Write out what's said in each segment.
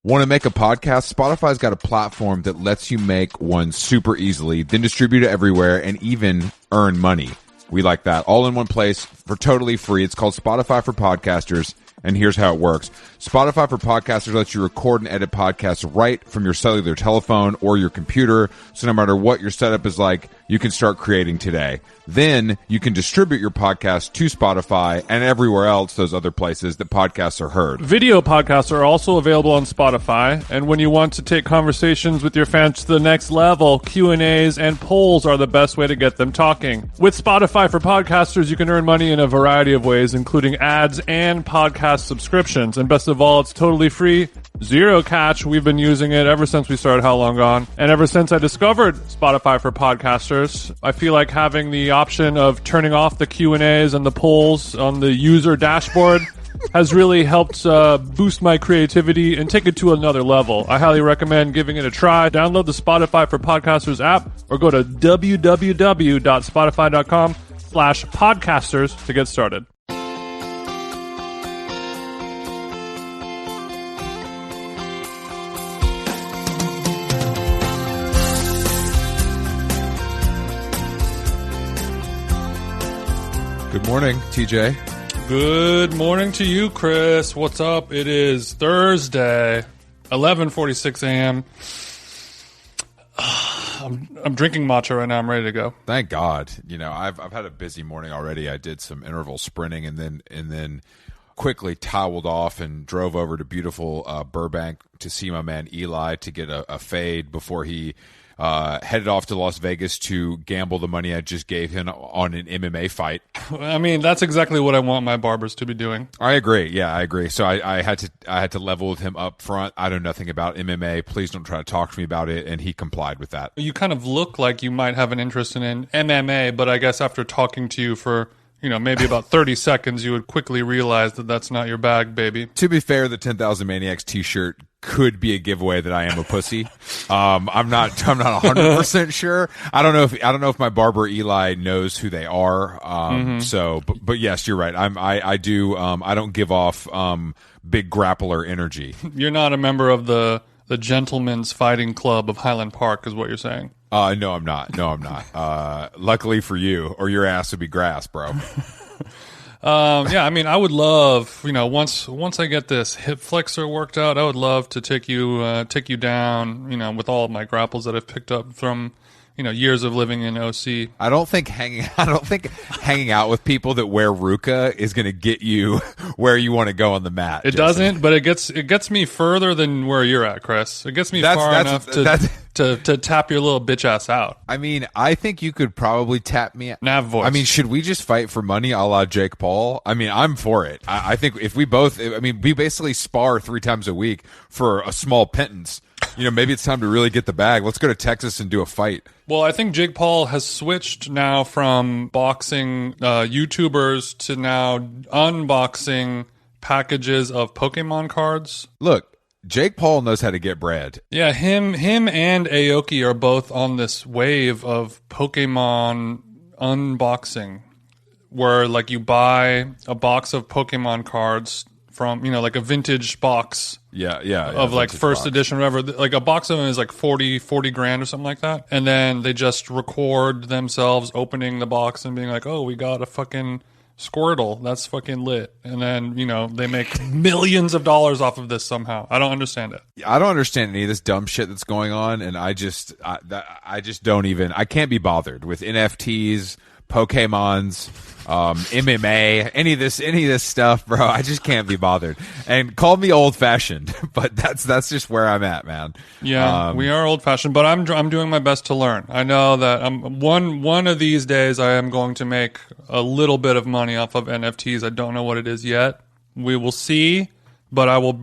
Want to make a podcast? Spotify's got a platform that lets you make one super easily, then distribute it everywhere, and even earn money. We like that. All in one place for totally free. It's called Spotify for Podcasters, and here's how it works. Spotify for Podcasters lets you record and edit podcasts right from your cellular telephone or your computer, so no matter what your setup is like, you can start creating today. Then you can distribute your podcast to Spotify and everywhere else, those other places that podcasts are heard. Video podcasts are also available on Spotify, and when you want to take conversations with your fans to the next level, Q&As and polls are the best way to get them talking. With Spotify for Podcasters, you can earn money in a variety of ways, including ads and podcast subscriptions. And best of all, it's totally free, zero catch. We've been using it ever since we started How Long Gone. And ever since I discovered Spotify for Podcasters, I feel like having the option of turning off the Q&As and the polls on the user dashboard has really helped boost my creativity and take it to another level. I highly recommend giving it a try. Download the Spotify for Podcasters app or go to www.spotify.com/podcasters to get started. Good morning, TJ. Good morning to you, Chris. What's up? It is Thursday, 11:46 a.m. I'm drinking matcha right now. I'm ready to go. Thank God. You know, I've had a busy morning already. I did some interval sprinting and then quickly toweled off and drove over to beautiful Burbank to see my man Eli to get a fade before he headed off to Las Vegas to gamble the money I just gave him on an MMA fight. I mean, that's exactly what I want my barbers to be doing. I agree. Yeah, I agree. So I had to level with him up front. I know nothing about MMA. Please don't try to talk to me about it. And he complied with that. You kind of look like you might have an interest in MMA, but I guess after talking to you for maybe about 30 seconds, you would quickly realize that that's not your bag, baby. To be fair, the 10,000 Maniacs t-shirt could be a giveaway that I am a pussy. I'm not 100% sure. I don't know if my barber Eli knows who they are. So, but yes, you're right. I don't give off big grappler energy. You're not a member of the Gentlemen's Fighting Club of Highland Park, is what you're saying. No, I'm not. Luckily for you, or your ass would be grass, bro. Yeah, I mean, I would love, once I get this hip flexor worked out, I would love to take you down, with all of my grapples that I've picked up from, years of living in OC. I don't think hanging out with people that wear Ruka is going to get you where you want to go on the mat. It doesn't, but it gets me further than where you're at, Chris. It gets me far enough to tap your little bitch ass out. I mean, I think you could probably tap me. Nav voice. I mean, should we just fight for money a la Jake Paul? I mean, I'm for it. I think if we basically spar 3 times a week for a small pittance. Maybe it's time to really get the bag. Let's go to Texas and do a fight. Well, I think Jake Paul has switched now from boxing YouTubers to now unboxing packages of Pokemon cards. Look, Jake Paul knows how to get bread. Yeah, him and Aoki are both on this wave of Pokemon unboxing, where like you buy a box of Pokemon cards from, like a vintage box. Yeah. Of like first box. Edition, whatever. Like a box of them is like 40 grand or something like that. And then they just record themselves opening the box and being like, oh, we got a fucking Squirtle. That's fucking lit. And then, they make millions of dollars off of this somehow. I don't understand it. I don't understand any of this dumb shit that's going on. And I just don't even, I can't be bothered with NFTs, Pokemons, MMA, any of this stuff, bro. I just can't be bothered. And call me old fashioned, but that's just where I'm at, man. Yeah, we are old fashioned, but I'm doing my best to learn. I know that one of these days I am going to make a little bit of money off of NFTs. I don't know what it is yet. We will see. But I'll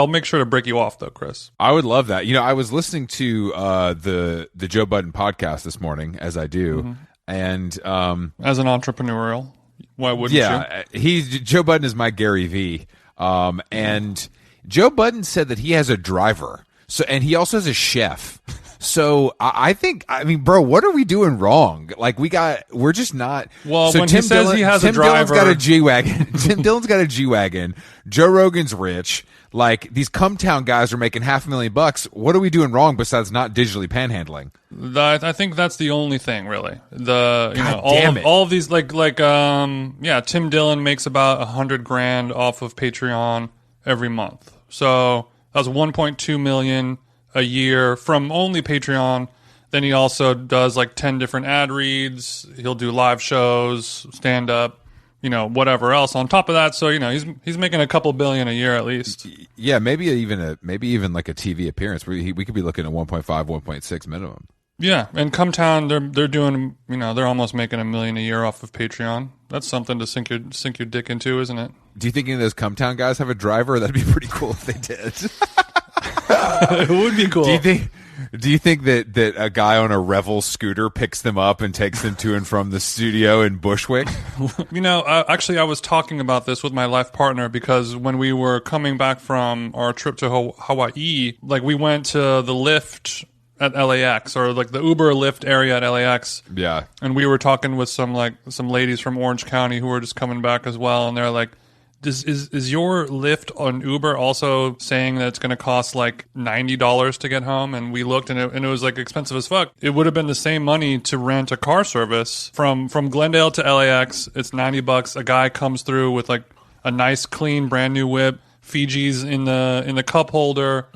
make sure to break you off, though, Chris. I would love that. I was listening to the Joe Budden podcast this morning, as I do. And as an entrepreneurial, why wouldn't you? Joe Budden is my Gary V. And Joe Budden said that he has a driver, and he also has a chef. So I think, I mean, bro, what are we doing wrong? Like we're just not. Well, so when Tim he says Dillon, he has Tim a driver, Dillon's got a G-Wagon. Tim Dillon's got a G-Wagon. Joe Rogan's rich. Like these Cumtown guys are making $500,000. What are we doing wrong besides not digitally panhandling? I think that's the only thing, really. All of these, Tim Dillon makes about $100,000 off of Patreon every month. So that's 1.2 million a year from only Patreon. Then he also does like 10 different ad reads. He'll do live shows, stand up, whatever else on top of that. So, he's making a couple billion a year at least. Yeah, maybe even like a TV appearance. We could be looking at 1.5, 1.6 minimum. Yeah, and Cumtown, they're doing, they're almost making $1 million a year off of Patreon. That's something to sink your dick into, isn't it? Do you think any of those Cumtown guys have a driver? That'd be pretty cool if they did. It would be cool. Do you think that a guy on a Revel scooter picks them up and takes them to and from the studio in Bushwick? Actually, I was talking about this with my life partner because when we were coming back from our trip to Hawaii, like we went to the Lyft at LAX or like the Uber Lyft area at LAX. Yeah. And we were talking with some ladies from Orange County who were just coming back as well, and they're like, Is your Lyft on Uber also saying that it's going to cost like $90 to get home? And we looked and it was like expensive as fuck. It would have been the same money to rent a car service from Glendale to LAX. It's $90. A guy comes through with like a nice, clean, brand new whip, Fiji's in the cup holder.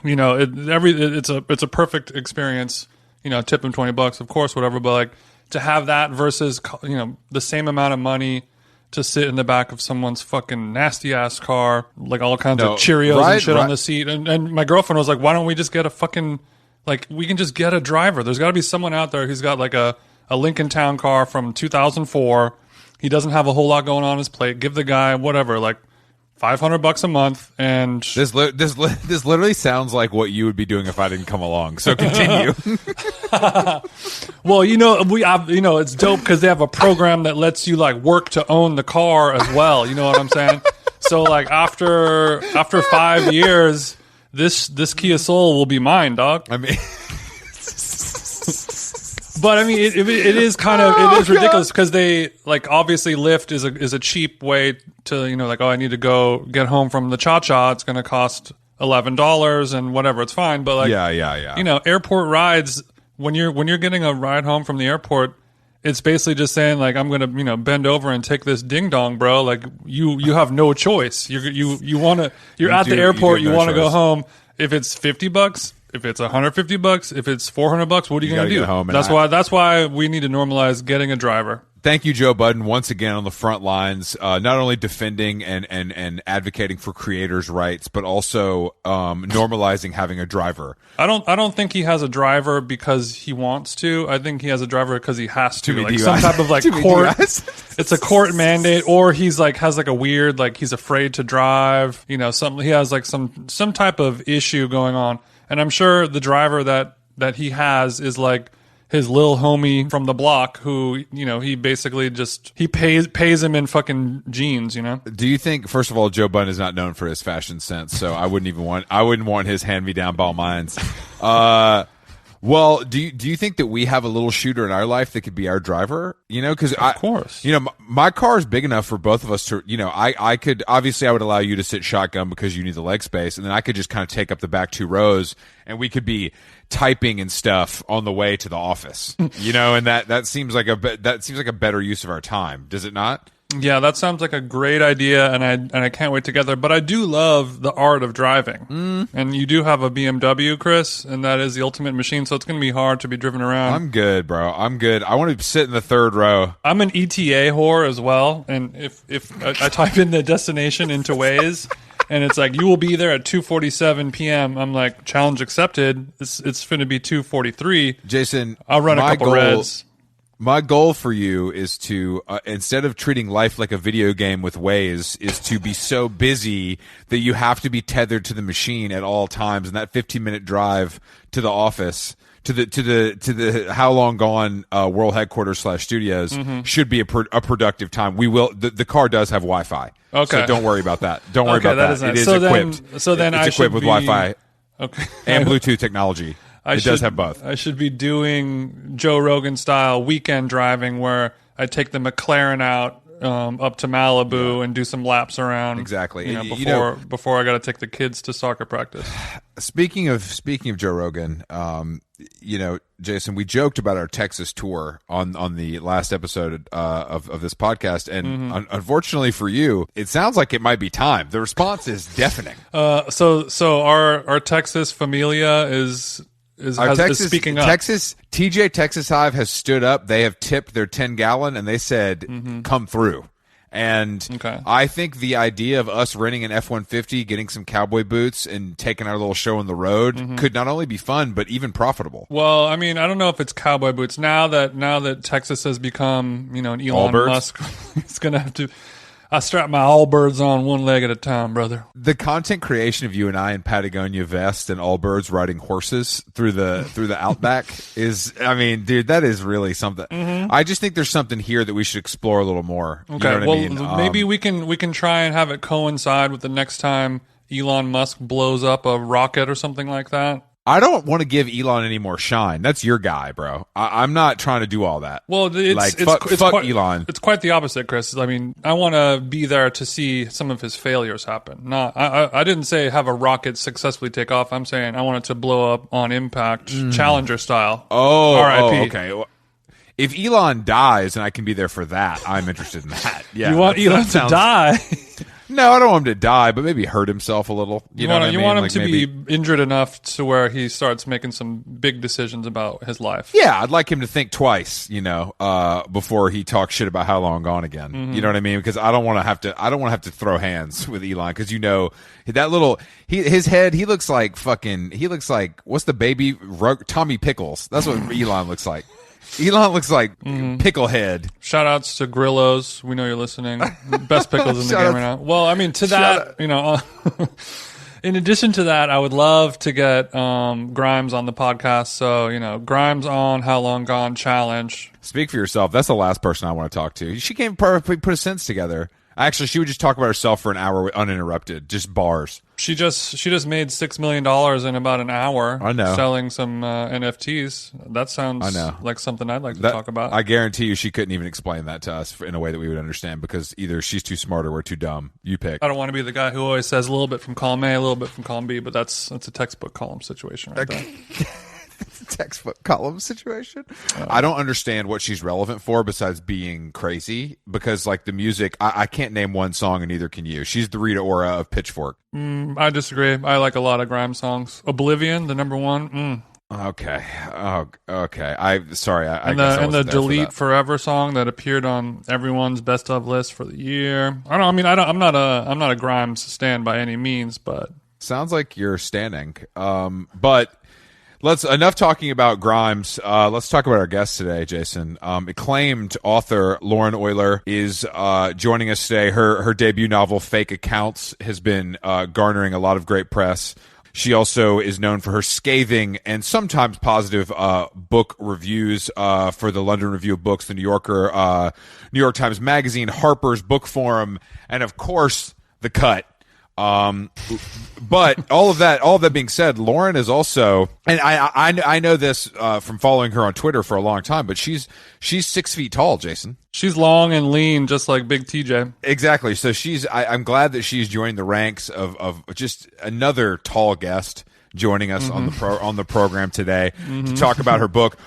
It's a perfect experience. Tip him $20, of course, whatever. But like to have that versus the same amount of money to sit in the back of someone's fucking nasty ass car, like all kinds of Cheerios and shit on the seat. And my girlfriend was like, why don't we just get a fucking, like, we can just get a driver. There's got to be someone out there who's got like a Lincoln Town car from 2004. He doesn't have a whole lot going on his plate. Give the guy whatever, like $500 a month. And this literally sounds like what you would be doing if I didn't come along. So continue. Well, it's dope because they have a program that lets you like work to own the car as well. You know what I'm saying? So like after 5 years, this Kia Soul will be mine, dog. I mean, but I mean, it is ridiculous because they like obviously Lyft is a cheap way to I need to go get home from the Cha-Cha. It's going to cost $11 and whatever. It's fine, but like yeah. Airport rides. When you're getting a ride home from the airport, it's basically just saying like I'm gonna bend over and take this ding dong, bro. Like you have no choice. You're at the airport. You want to go home. If it's $50, if it's $150, if it's $400, what are you gonna do? Home that's why we need to normalize getting a driver. Thank you, Joe Budden, once again on the front lines, not only defending and advocating for creators' rights, but also normalizing having a driver. I don't think he has a driver because he wants to. I think he has a driver because he has to. Like some type of like court. It's a court mandate, or he's like has like a weird like he's afraid to drive. He has like some type of issue going on, and I'm sure the driver that he has is like his little homie from the block who, he basically he pays him in fucking jeans, Do you think, first of all, Joe Budden is not known for his fashion sense, so I wouldn't want his hand-me-down Balmains. Well, do you think that we have a little shooter in our life that could be our driver? Because of course, my car is big enough for both of us to, I could obviously I would allow you to sit shotgun because you need the leg space, and then I could just kind of take up the back 2 rows, and we could be typing and stuff on the way to the office. And that seems like a better use of our time, does it not? Yeah, that sounds like a great idea, and I can't wait to get there. But I do love the art of driving, and you do have a BMW, Chris, and that is the ultimate machine. So it's going to be hard to be driven around. I'm good, bro. I'm good. I want to sit in the 3rd row. I'm an ETA whore as well, and if I type in the destination into Waze, and it's like you will be there at 2:47 p.m. I'm like, challenge accepted. It's finna be 2:43. Jason, I'll run a couple reds. My goal for you is to, instead of treating life like a video game with Waze, is to be so busy that you have to be tethered to the machine at all times. And that 15-minute drive to the office, to the how long gone world headquarters / studios should be a productive time. We will. The car does have Wi-Fi, okay. So don't worry about that. Don't worry about that. It is so equipped. Then it's equipped with Wi-Fi, okay, and Bluetooth technology. It does have both. I should be doing Joe Rogan style weekend driving where I take the McLaren out up to Malibu and do some laps around. Exactly. Before I got to take the kids to soccer practice. Speaking of Joe Rogan, Jason, we joked about our Texas tour on the last episode of this podcast, and unfortunately for you, it sounds like it might be time. The response is deafening. So our Texas familia is speaking up. TJ Texas Hive has stood up. They have tipped their 10-gallon, and they said, "Come through." And I think the idea of us renting an F-150, getting some cowboy boots, and taking our little show on the road could not only be fun, but even profitable. Well, I mean, I don't know if it's cowboy boots now that Texas has become, an Elon Musk. It's gonna have to. I strap my Allbirds on one leg at a time, brother. The content creation of you and I in Patagonia vest and Allbirds riding horses through the outback is, I mean, dude, that is really something. I just think there's something here that we should explore a little more. Okay, you know what I mean? Maybe we can try and have it coincide with the next time Elon Musk blows up a rocket or something like that. I don't want to give Elon any more shine. That's your guy, bro. I'm not trying to do all that. Well, fuck Elon. It's quite the opposite, Chris. I mean, I want to be there to see some of his failures happen. I didn't say have a rocket successfully take off. I'm saying I want it to blow up on impact, Challenger style. Oh, R.I.P. Okay. Well, if Elon dies and I can be there for that, I'm interested in that. Yeah, you want Elon to die? No, I don't want him to die, but maybe hurt himself a little. You know what I mean? You want him to be injured enough to where he starts making some big decisions about his life. Yeah, I'd like him to think twice, before he talks shit about How Long Gone again. You know what I mean? Because I don't want to have to throw hands with Elon, because that little his head, he looks like what's the baby Tommy Pickles? That's what Elon looks like. Elon looks like Picklehead. Shout outs to Grillos. We know you're listening. Best pickles in the game right now. Well, I mean, to that, in addition to that, I would love to get Grimes on the podcast. So, Grimes on How Long Gone Challenge. Speak for yourself. That's the last person I want to talk to. She came perfectly put a sentence together. Actually, she would just talk about herself for an hour uninterrupted, just bars. She just made $6 million in about an hour. I know. Selling some NFTs. That sounds like something I'd like to talk about. I guarantee you she couldn't even explain that to us in a way that we would understand, because either she's too smart or we're too dumb. You pick. I don't want to be the guy who always says a little bit from column A, a little bit from column B, but that's a textbook column situation right there. Textbook column situation. I don't understand what she's relevant for besides being crazy, because the music, I can't name one song, and neither can you. She's the Rita Ora of Pitchfork. I disagree. I like a lot of Grimes songs. Oblivion, the number one. Okay. Oh, okay. I'm sorry. I guess I and the Delete Forever song that appeared on everyone's best of list for the year. I'm not a Grimes stan by any means, but sounds like you're standing. But enough talking about Grimes. Let's talk about our guest today, Jason. Acclaimed author Lauren Oyler is joining us today. Her debut novel, Fake Accounts, has been garnering a lot of great press. She also is known for her scathing and sometimes positive book reviews for the London Review of Books, the New Yorker, New York Times Magazine, Harper's Book Forum, and of course, The Cut. But all of that being said, Lauren is also, and I know this from following her on Twitter for a long time, but she's 6 feet tall, Jason. She's long and lean, just like Big TJ. Exactly. So I'm glad that she's joined the ranks of just another tall guest joining us on the program today to talk about her book,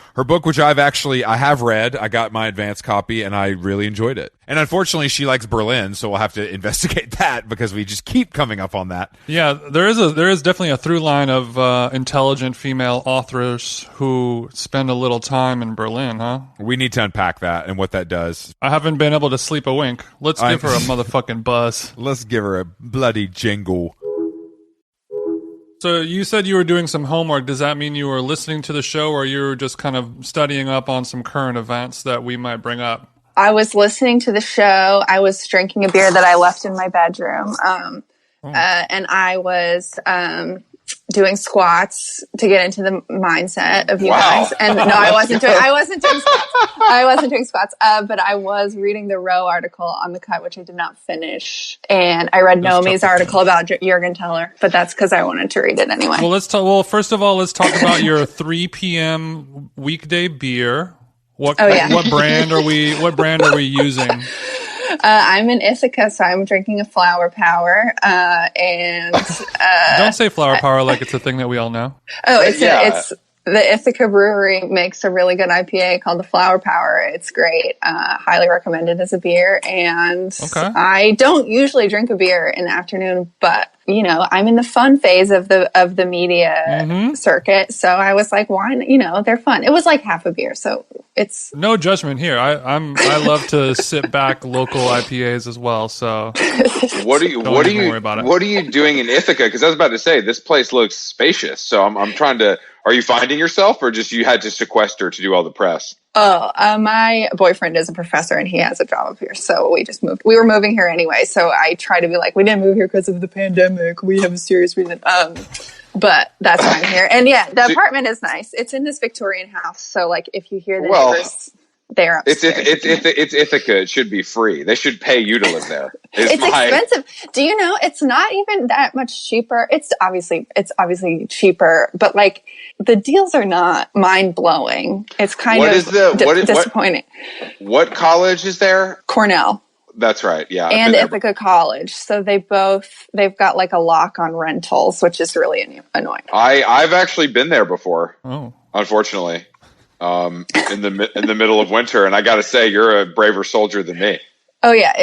which I have read. I got my advance copy and I really enjoyed it. And unfortunately, she likes Berlin, so we'll have to investigate that, because we just keep coming up on that. Yeah, there is definitely a through line of intelligent female authors who spend a little time in Berlin, huh? We need to unpack that and what that does. I haven't been able to sleep a wink. Let's give her a motherfucking buzz. Let's give her a bloody jingle. So you said you were doing some homework. Does that mean you were listening to the show, or you were just kind of studying up on some current events that we might bring up? I was listening to the show. I was drinking a beer that I left in my bedroom. And I was doing squats to get into the mindset of you guys. And no, I wasn't doing squats. But I was reading the Row article on The Cut, which I did not finish. And I read Nomi's article about Jürgen Teller, but that's because I wanted to read it anyway. Well, first of all, let's talk about your 3 p.m. weekday beer. What brand are we using? I'm in Ithaca, so I'm drinking a Flower Power. Don't say Flower Power like it's a thing that we all know. Oh, it's the Ithaca Brewery makes a really good IPA called the Flower Power. It's great. Highly recommended as a beer. And I don't usually drink a beer in the afternoon, but I'm in the fun phase of the media circuit. So I was like, why? They're fun. It was like half a beer, so it's no judgment here. I love to sit back local IPAs as well. So what are you doing in Ithaca? Because I was about to say this place looks spacious. So I'm trying to. Are you finding yourself, or just you had to sequester to do all the press? Oh, my boyfriend is a professor and he has a job up here. So we just moved. We were moving here anyway. So I try to be like, we didn't move here because of the pandemic. We have a serious reason. But that's why I'm here. And yeah, the apartment is nice. It's in this Victorian house. So like if you hear the neighbors, they're upstairs. It's Ithaca. It should be free. They should pay you to live there. It's expensive. Do you know it's not even that much cheaper? It's obviously cheaper, but like the deals are not mind blowing. It's kind of disappointing. What college is there? Cornell. That's right. Yeah. And Ithaca College. So they've got like a lock on rentals, which is really annoying. I've actually been there before. Oh, unfortunately, in the middle of winter. And I got to say, you're a braver soldier than me. Oh yeah.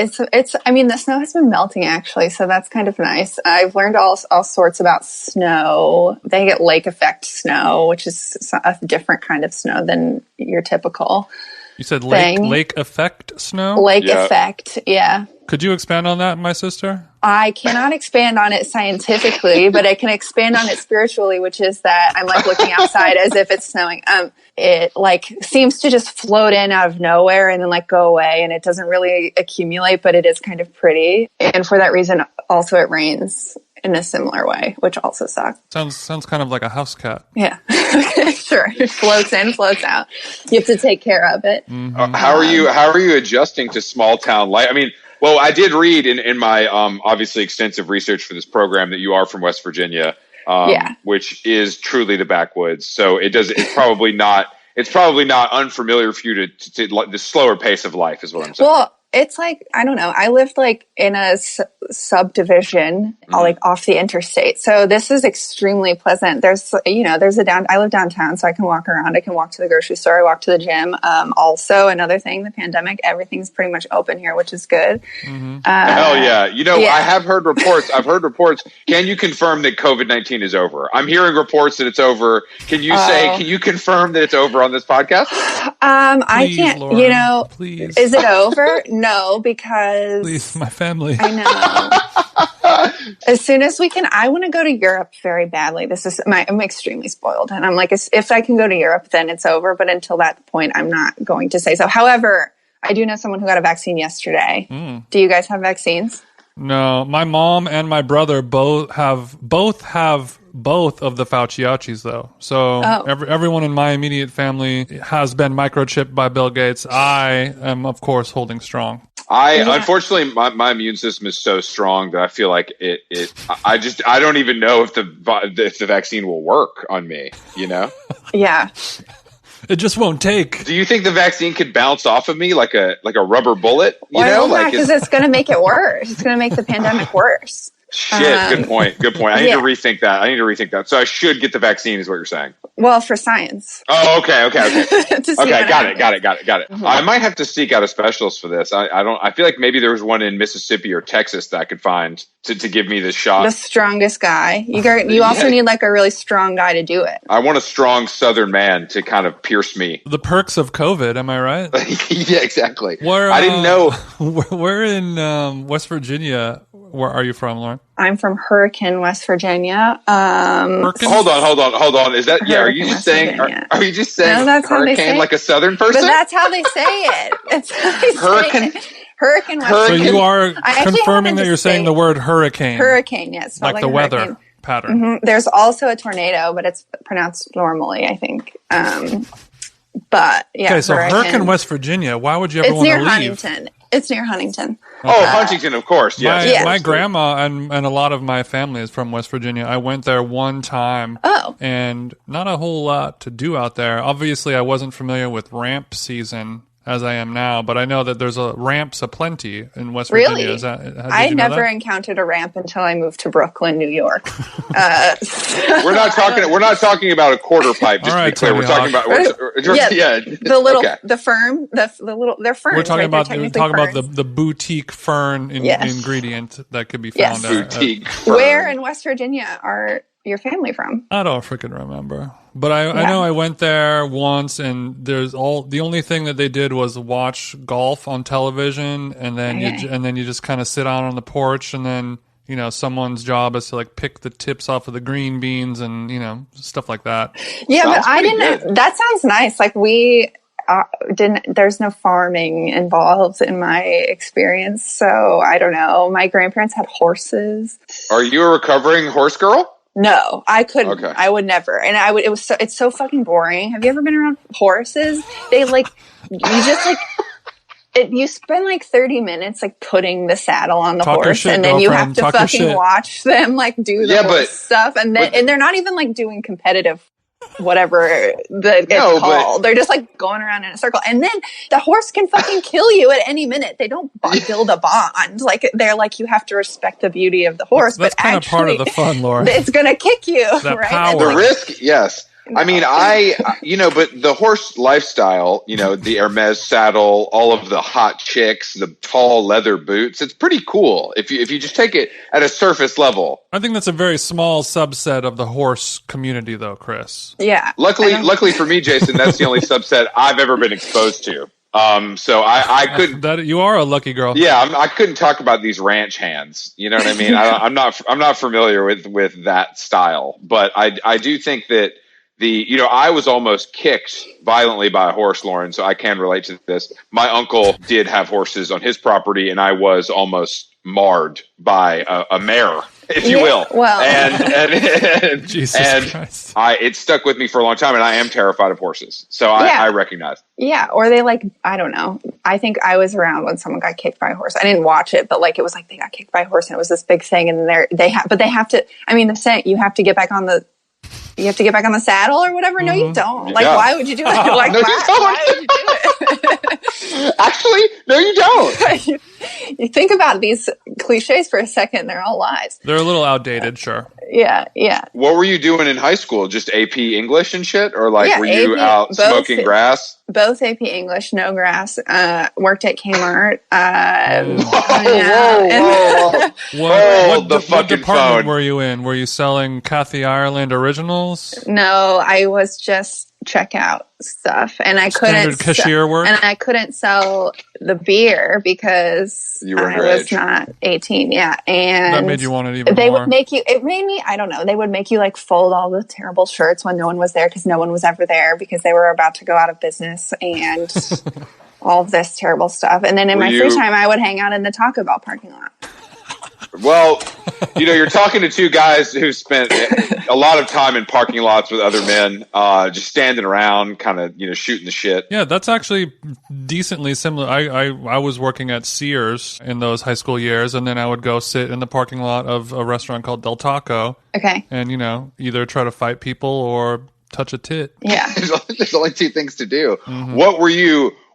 I mean, the snow has been melting actually. So that's kind of nice. I've learned all sorts about snow. They get lake effect snow, which is a different kind of snow than your typical. You said lake effect snow? Lake effect, yeah. Could you expand on that, my sister? I cannot expand on it scientifically, but I can expand on it spiritually, which is that I'm like looking outside as if it's snowing. It like seems to just float in out of nowhere and then like go away, and it doesn't really accumulate, but it is kind of pretty. And for that reason, also it rains in a similar way, which also sucks. Sounds kind of like a house cat. Yeah, sure. It floats in, floats out. You have to take care of it. Mm-hmm. How are you adjusting to small town life? I mean, well, I did read in my obviously extensive research for this program that you are from West Virginia, which is truly the backwoods. So it's probably not unfamiliar for you to the slower pace of life is what I'm saying. Well, it's like, I don't know. I lived like in a subdivision, like off the interstate. So this is extremely pleasant. I live downtown, so I can walk around. I can walk to the grocery store. I walk to the gym. Also, another thing, the pandemic, everything's pretty much open here, which is good. Mm-hmm. Hell yeah. I have heard reports. I've heard reports. Can you confirm that COVID-19 is over? I'm hearing reports that it's over. Can you confirm that it's over on this podcast? I can't, Lauren, please. Is it over? No, because please, my family. I know. As soon as we can, I want to go to Europe very badly. I'm extremely spoiled, and I'm like, if I can go to Europe, then it's over. But until that point, I'm not going to say so. However, I do know someone who got a vaccine yesterday. Do you guys have vaccines? No, my mom and my brother both have both of the Fauciachis, though. So everyone in my immediate family has been microchipped by Bill Gates. I am, of course, holding strong. Unfortunately, my immune system is so strong that I feel like I don't even know if the vaccine will work on me. Yeah. It just won't take. Do you think the vaccine could bounce off of me like a rubber bullet? Because it's going to make it worse. It's going to make the pandemic worse. Shit, good point. I need to rethink that. So I should get the vaccine is what you're saying. Well, for science. Oh, okay. Got it. Mm-hmm. I might have to seek out a specialist for this. I feel like maybe there was one in Mississippi or Texas that I could find to give me this shot. The strongest guy. You also need like a really strong guy to do it. I want a strong Southern man to kind of pierce me. The perks of COVID, am I right? Yeah, exactly. I didn't know. We're in West Virginia. Where are you from, Lauren? I'm from Hurricane, West Virginia. Hold on. Is that Are you just saying hurricane like a Southern person? But that's how they say it. It's how they hurricane. say it. Hurricane, West Virginia. So you are confirming that you're saying the word hurricane. Hurricane, yes. Like the weather. pattern. Mm-hmm. There's also a tornado, but it's pronounced normally, I think. But yeah. Okay, so Hurricane, West Virginia. Why would you ever want to leave? Huntington. It's near Huntington. Oh, Huntington, of course. Yes. My grandma and a lot of my family is from West Virginia. I went there one time. Oh. And not a whole lot to do out there. Obviously, I wasn't familiar with ramp season as I am now, but I know that there's ramps aplenty in West Virginia. Really? I never encountered a ramp until I moved to Brooklyn, New York. We're not talking about a quarter pipe. Just to be clear, we're talking about the little the fern, they're ferns. We're talking right? about the boutique fern ingredient that could be found there. Boutique fern. Where in West Virginia are your family from? I don't freaking remember. But I know I went there once, and the only thing that they did was watch golf on television, and then you just kind of sit out on the porch, and then someone's job is to like pick the tips off of the green beans and stuff like that. Yeah, but I didn't. Good. That sounds nice. Like we didn't. There's no farming involved in my experience, so I don't know. My grandparents had horses. Are you a recovering horse girl? No, I couldn't. Okay. I would never. And it's so fucking boring. Have you ever been around horses? They you spend like 30 minutes like putting the saddle on the horse, and then you have to fucking watch them like do the horse stuff. And they're not even like doing competitive whatever it's called. They're just like going around in a circle, and then the horse can fucking kill you at any minute. They don't build a bond. Like they're like, you have to respect the beauty of the horse. That's kind of part of the fun, Laura. It's gonna kick you, right? Power. The risk, yes. No. I mean, but the horse lifestyle, the Hermes saddle, all of the hot chicks, the tall leather boots, it's pretty cool if you just take it at a surface level. I think that's a very small subset of the horse community, though, Chris. Yeah. Luckily for me, Jason, that's the only subset I've ever been exposed to. So I couldn't. You are a lucky girl. Yeah, I couldn't talk about these ranch hands. You know what I mean? I'm not familiar with that style, but I do think that I was almost kicked violently by a horse, Lauren, so I can relate to this. My uncle did have horses on his property, and I was almost marred by a mare, if you will. Well, and Jesus Christ. It stuck with me for a long time, and I am terrified of horses. So I recognize. Yeah, or they I don't know. I think I was around when someone got kicked by a horse. I didn't watch it, but it was like they got kicked by a horse, and it was this big thing, and they have to. I mean, the saying you have to get back on the. You have to get back on the saddle or whatever. No, you don't. Why would you do it? Why would you do it? Actually, no, you don't. You think about these cliches for a second; they're all lies. They're a little outdated, sure. Yeah. What were you doing in high school? Just AP English and shit, or were you out smoking grass? Both AP English, no grass. Worked at Kmart. What department phone. were you in? Were you selling Kathy Ireland originals? No, I was just checkout stuff, and I couldn't cashier work, and I couldn't sell the beer because I was not 18. Yeah, and that made you want it even they more. Would make you. It made me. I don't know. They would make you fold all the terrible shirts when no one was there because no one was ever there because they were about to go out of business and all of this terrible stuff. And then in my free time, I would hang out in the Taco Bell parking lot. Well, you're talking to two guys who spent a lot of time in parking lots with other men, just standing around, kind of, shooting the shit. Yeah, that's actually decently similar. I was working at Sears in those high school years, and then I would go sit in the parking lot of a restaurant called Del Taco. Okay. And, either try to fight people or touch a tit. Yeah. There's only two things to do. Mm-hmm.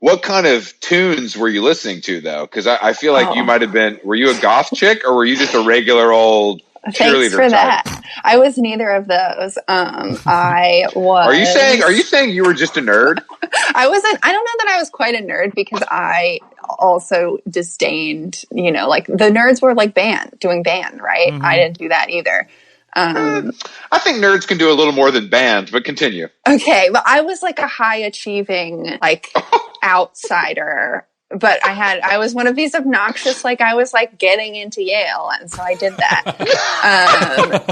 What kind of tunes were you listening to, though? Because I feel like you might have been. Were you a goth chick, or were you just a regular old cheerleader? Thanks for that. I was neither of those. I was. Are you saying you were just a nerd? I wasn't. I don't know that I was quite a nerd because I also disdained. The nerds were doing band, right? Mm-hmm. I didn't do that either. I think nerds can do a little more than band, but continue. Okay, but I was a high achieving outsider, but I was one of these obnoxious, I was getting into Yale, and so I did that.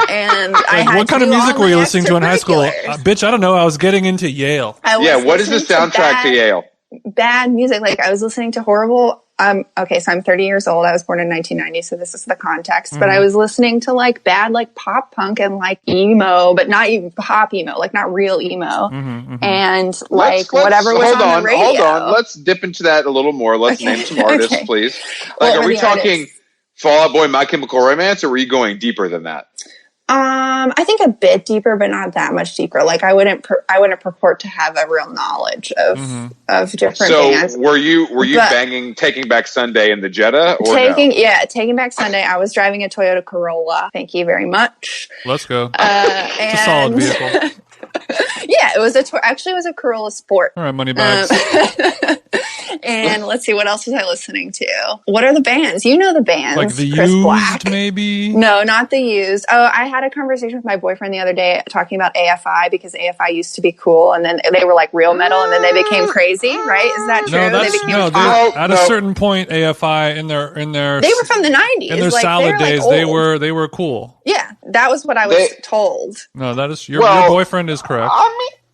And I had what kind of music were you listening to in high school? Bitch, I don't know. I was getting into Yale. What is the soundtrack to Yale? Bad music. I was listening to horrible okay, so I'm 30 years old. I was born in 1990, so this is the context. But I was listening to like bad like pop punk and like emo, but not even pop emo, like not real emo. And like whatever was on the radio. Hold on. Let's dip into that a little more. Let's name some artists, please. Like, are we talking Fall Out Boy, My Chemical Romance, or were you going deeper than that? I think a bit deeper, but not that much deeper. Like I wouldn't purport to have a real knowledge of different bands. So were you banging Taking Back Sunday in the Jetta? Or Taking Back Sunday. I was driving a Toyota Corolla. Thank you very much. Let's go. It's a solid vehicle. Yeah, it was a Corolla Sport. All right, money bags. And let's see, what else was I listening to? What are the bands? You know the bands. Like the Chris Used, Black. Maybe? No, not the Used. Oh, I had a conversation with my boyfriend the other day talking about AFI because AFI used to be cool, and then they were like real metal, and then they became crazy, right? Is that true? At a certain point, AFI in their they were from the 90s. In their like, salad days, like they were cool. Yeah, that was what I was told. No, that is your boyfriend is correct.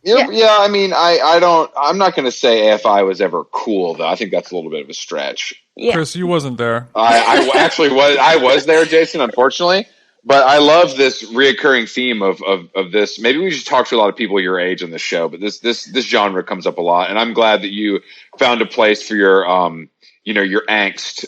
I mean, I'm not going to say AFI was ever cool, though. I think that's a little bit of a stretch. Yeah. Chris, you wasn't there. I actually was. I was there, Jason, unfortunately. But I love this reoccurring theme of this. Maybe we should talk to a lot of people your age on the show, but this genre comes up a lot. And I'm glad that you found a place for your, your angst,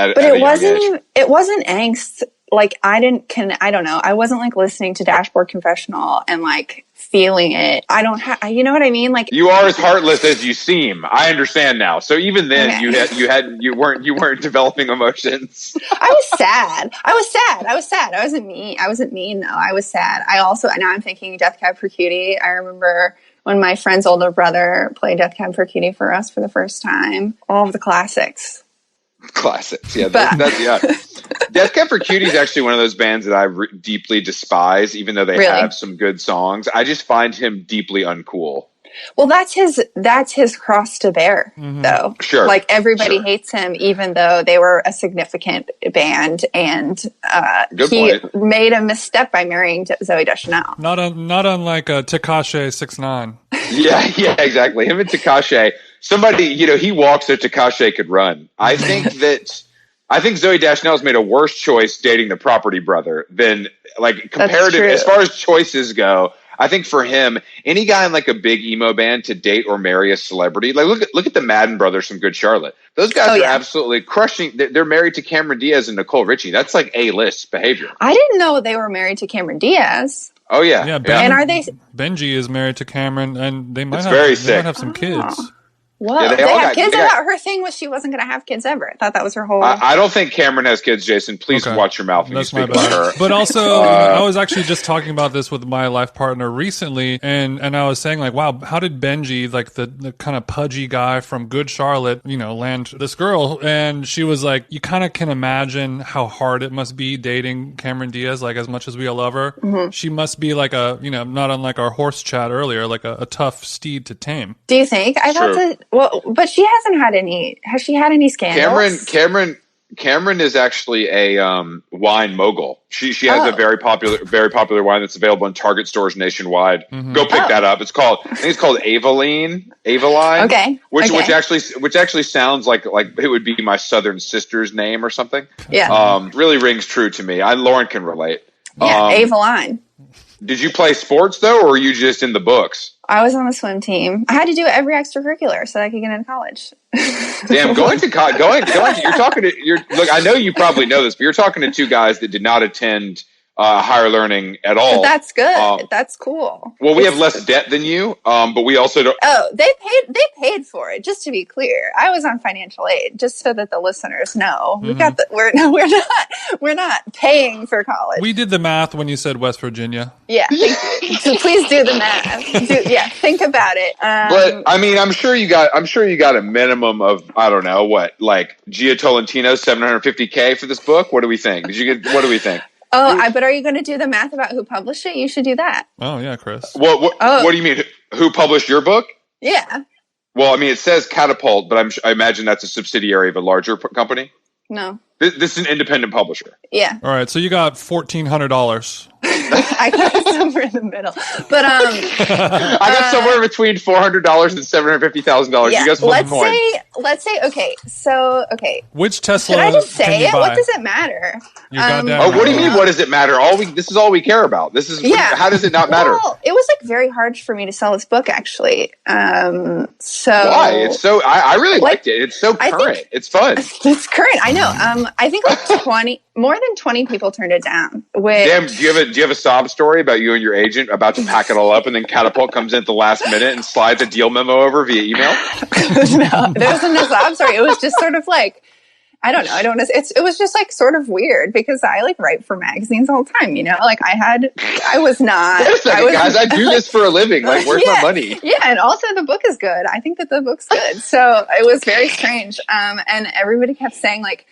It wasn't angst. Like I don't know. I wasn't like listening to Dashboard Confessional and like feeling it. I don't have, you know what I mean? Like you are as heartless as you seem. I understand now. So even then you weren't developing emotions. I was sad. I wasn't mean though. I was sad. Now I'm thinking Death Cab for Cutie. I remember when my friend's older brother played Death Cab for Cutie for us for the first time. All of the classics. Yeah. Death Cab for Cutie is actually one of those bands that I deeply despise, even though they have some good songs. I just find him deeply uncool. Well, that's his cross to bear, though. Sure. Like everybody hates him, even though they were a significant band, and he made a misstep by marrying Zooey Deschanel. Not unlike Tekashi 6ix9ine. Yeah, exactly. Him and Tekashi. Somebody, he walks so Tekashi could run. I think Zooey Deschanel has made a worse choice dating the Property Brother than like comparative as far as choices go. I think for him, any guy in like a big emo band to date or marry a celebrity, like look at the Madden brothers from Good Charlotte. Those guys are absolutely crushing. They're married to Cameron Diaz and Nicole Richie. That's like A-list behavior. I didn't know they were married to Cameron Diaz. Oh yeah. And are they? Benji is married to Cameron, and they might have some kids. Whoa, yeah, they had kids. I thought her thing was she wasn't going to have kids ever. I thought that was her whole... I don't think Cameron has kids, Jason. Please watch your mouth when you speak about her. But also, I was actually just talking about this with my life partner recently, and I was saying, like, wow, how did Benji, like the kind of pudgy guy from Good Charlotte, land this girl? And she was like, you kind of can imagine how hard it must be dating Cameron Diaz, like, as much as we all love her. Mm-hmm. She must be like not unlike our horse chat earlier, like a tough steed to tame. Do you think? I thought that... Well, but she hasn't had any. Has she had any scandals? Cameron is actually a wine mogul. She has a very popular wine that's available in Target stores nationwide. Mm-hmm. Go pick that up. I think it's called Avaline. Okay. Which actually sounds like it would be my southern sister's name or something. Yeah. Really rings true to me. Lauren can relate. Yeah, Avaline. Did you play sports though, or were you just in the books? I was on the swim team. I had to do every extracurricular so that I could get into college. Damn, going. You're talking to. Look, I know you probably know this, but you're talking to two guys that did not attend higher learning at all. But that's good. That's cool. Well, we have less debt than you, but we also don't. Oh, they paid for it. Just to be clear, I was on financial aid, just so that the listeners know. Mm-hmm. We're not paying for college. We did the math when you said West Virginia. Yeah, thank you. So please do the math. Think about it. But I mean, I'm sure you got a minimum of, I don't know what, like Gia Tolentino $750K for this book. What do we think? What do we think? Oh, but are you going to do the math about who published it? You should do that. Oh, yeah, Chris. What do you mean? Who published your book? Yeah. Well, I mean, it says Catapult, but I imagine that's a subsidiary of a larger company. No. This is an independent publisher. Yeah. All right, so you got $1,400. I got somewhere in the middle, but I got somewhere between $400 and $750,000. Yeah, You guys flip a coin. Let's say okay. Which Tesla? Should I just say can you it? buy? What does it matter? Oh, what do you mean? What does it matter? This is all we care about. This is how does it not matter? Well, it was like very hard for me to sell this book actually. So why? It's so I really liked it. It's so current. It's fun. It's current. I know. I think like more than 20 people turned it down. Damn, do you have a sob story about you and your agent about to pack it all up, and then Catapult comes in at the last minute and slides a deal memo over via email? No, there wasn't a sob story. It was just sort of like, I don't know. It was just like sort of weird because I like write for magazines all the time, you know, like I was not. Wait a second, guys, I do this for a living. Like, where's my money? Yeah. And also the book is good. I think that the book's good. So it was very strange. And everybody kept saying like,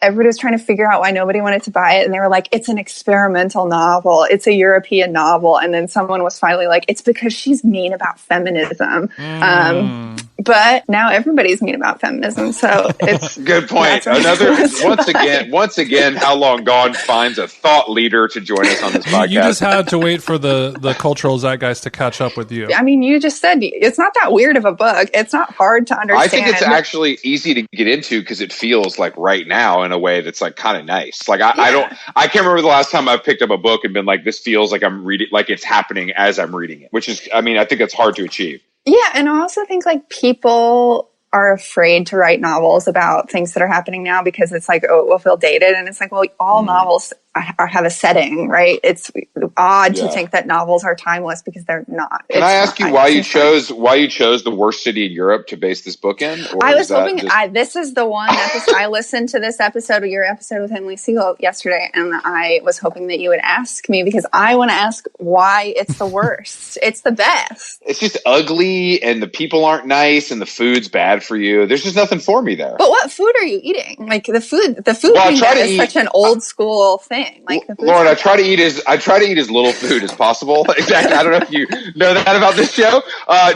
everybody was trying to figure out why nobody wanted to buy it. And they were like, it's an experimental novel. It's a European novel. And then someone was finally like, it's because she's mean about feminism. But now everybody's mean about feminism. So it's good point. Once again, How Long Gone finds a thought leader to join us on this podcast. You just had to wait for the cultural zeitgeist to catch up with you. I mean, you just said it's not that weird of a book. It's not hard to understand. I think it's actually easy to get into because it feels like right now in a way that's like kind of nice. Like I can't remember the last time I've picked up a book and been like, this feels like I'm reading, like it's happening as I'm reading it, which is, I mean, I think it's hard to achieve. Yeah. And I also think like people are afraid to write novels about things that are happening now because it's like, oh, it will feel dated. And it's like, well, all novels have a setting, right? It's odd to think that novels are timeless because they're not. Can I ask you why you chose the worst city in Europe to base this book in? I was hoping this is the one I listened to this episode, your episode with Emily Siegel yesterday, and I was hoping that you would ask me because I want to ask why it's the worst. It's the best. It's just ugly and the people aren't nice and the food's bad for you. There's just nothing for me there. But what food are you eating? Like the food is such an old school thing. Like Lauren, I try to eat as little food as possible. Exactly. I don't know if you know that about this show.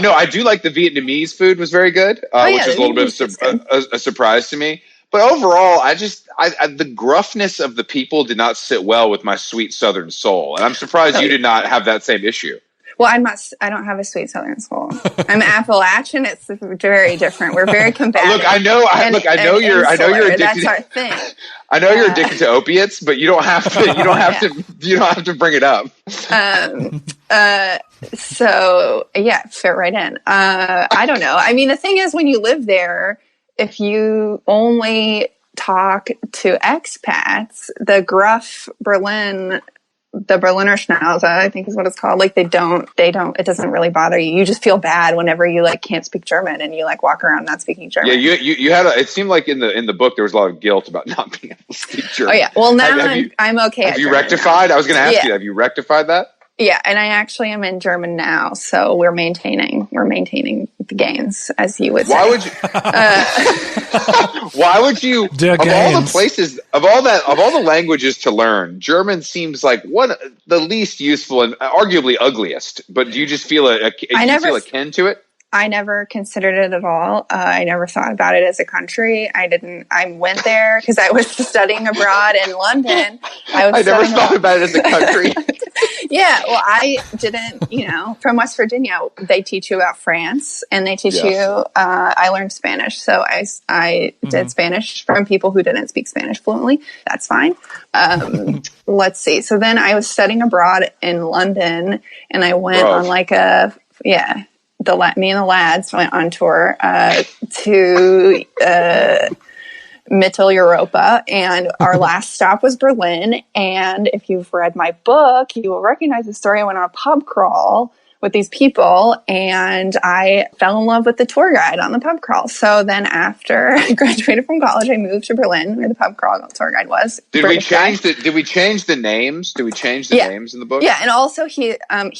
No, I do like the Vietnamese food was very good, which is a little bit of a surprise to me. But overall, the gruffness of the people did not sit well with my sweet Southern soul, and I'm surprised you did not have that same issue. Well, I don't have a sweet Southern soul. I'm Appalachian. It's very different. We're very combative. Look, I know you're addicted. That's our thing. I know you're addicted to opiates, but you don't have to bring it up. So yeah, fit right in. I don't know. I mean, the thing is, when you live there, if you only talk to expats, the gruff the Berliner Schnauze, I think is what it's called. Like they don't, it doesn't really bother you. You just feel bad whenever you like can't speak German and you like walk around not speaking German. Yeah, you had it seemed like in the book there was a lot of guilt about not being able to speak German. Oh yeah. Well, now I'm okay. Have you rectified? Now. I was going to ask you, have you rectified that? Yeah, and I actually am in German now, so we're maintaining the gains, as you would say. Why would you? Why would you? Of all the places, of all the languages to learn, German seems like the least useful and arguably ugliest. But do you just feel feel akin to it? I never considered it at all. I never thought about it as a country. I went there because I was studying abroad in London. I never thought about it as a country. Yeah, well, I didn't, from West Virginia, they teach you about France and they teach you, I learned Spanish. So I did Spanish from people who didn't speak Spanish fluently. That's fine. Let's see. So then I was studying abroad in London and I went on me and the lads went on tour to Mittel Europa, and our last stop was Berlin. And if you've read my book, you will recognize the story. I went on a pub crawl with these people, and I fell in love with the tour guide on the pub crawl. So then after I graduated from college, I moved to Berlin, where the pub crawl tour guide was. Did we change the names? Did we change the names in the book? Yeah, and also he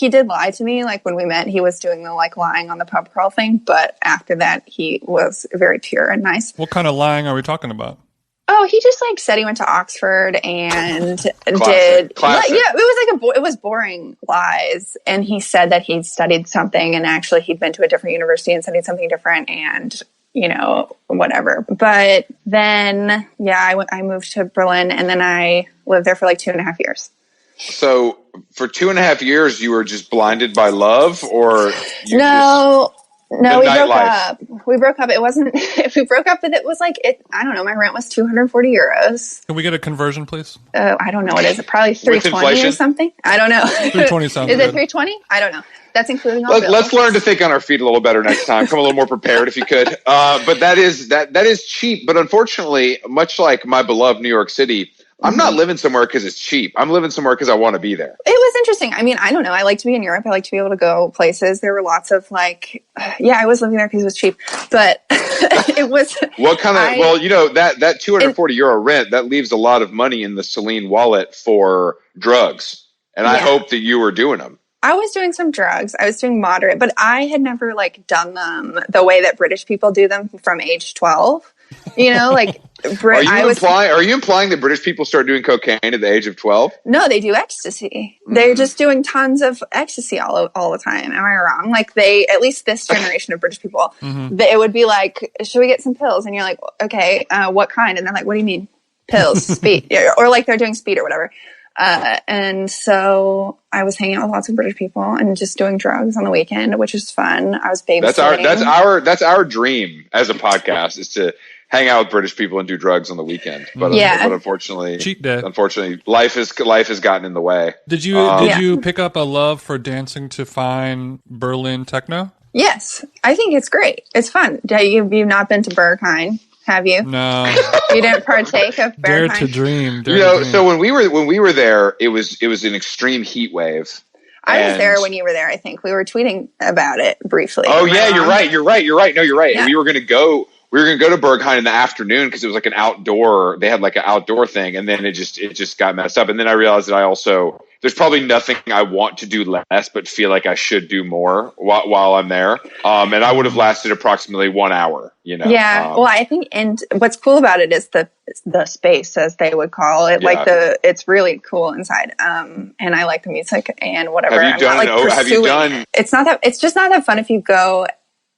did lie to me. Like when we met, he was doing the lying on the pub crawl thing. But after that, he was very pure and nice. What kind of lying are we talking about? Oh, he just said he went to Oxford and Classic. it was boring lies. And he said that he'd studied something and actually he'd been to a different university and studied something different. And whatever. But then, I moved to Berlin, and then I lived there for like 2.5 years. So for 2.5 years, you were just blinded by love, or no, we broke up. We broke up. It wasn't. We broke up, but it was like I don't know. My rent was 240 euros. Can we get a conversion, please? I don't know what it is. Probably 320 or something. I don't know. 320 sounds. Is good. it 320? I don't know. That's including all bills. Let's learn to think on our feet a little better next time. Come a little more prepared if you could. But that is cheap. But unfortunately, much like my beloved New York City, I'm not living somewhere because it's cheap. I'm living somewhere because I want to be there. It was interesting. I mean, I don't know. I like to be in Europe. I like to be able to go places. There were lots of I was living there because it was cheap. But it was. What kind of? That 240 euro rent, that leaves a lot of money in the Celine wallet for drugs. And I hope that you were doing them. I was doing some drugs. I was doing moderate, but I had never done them the way that British people do them from age 12. Are you implying that British people start doing cocaine at the age of 12? No, they do ecstasy. Mm-hmm. They're just doing tons of ecstasy all the time. Am I wrong? At least this generation of British people, it would be like, should we get some pills? And you're like, okay, what kind? And they're like, what do you mean? Pills, speed, or they're doing speed or whatever. And so I was hanging out with lots of British people and just doing drugs on the weekend, which is fun. I was babysitting. That's our dream as a podcast, is to hang out with British people and do drugs on the weekend. But unfortunately, cheat day. Unfortunately, life has gotten in the way. Did you pick up a love for dancing to fine Berlin techno? Yes, I think it's great. It's fun. You've not been to Berghain? Have you? No. You didn't partake of Berghain? Dare to dream. So when we were there, it was an extreme heat wave. I was there when you were there. I think we were tweeting about it briefly. Oh yeah, you're right. No, you're right. Yeah. And we were going to go to Berghain in the afternoon because it was like an outdoor. They had like an outdoor thing, and then it just got messed up. And then I realized that there's probably nothing I want to do less, but feel like I should do more while I'm there. And I would have lasted approximately 1 hour. Yeah. I think, and what's cool about it is the space, as they would call it. Yeah. It's really cool inside. And I like the music and whatever. Have you done? It's just not that fun if you go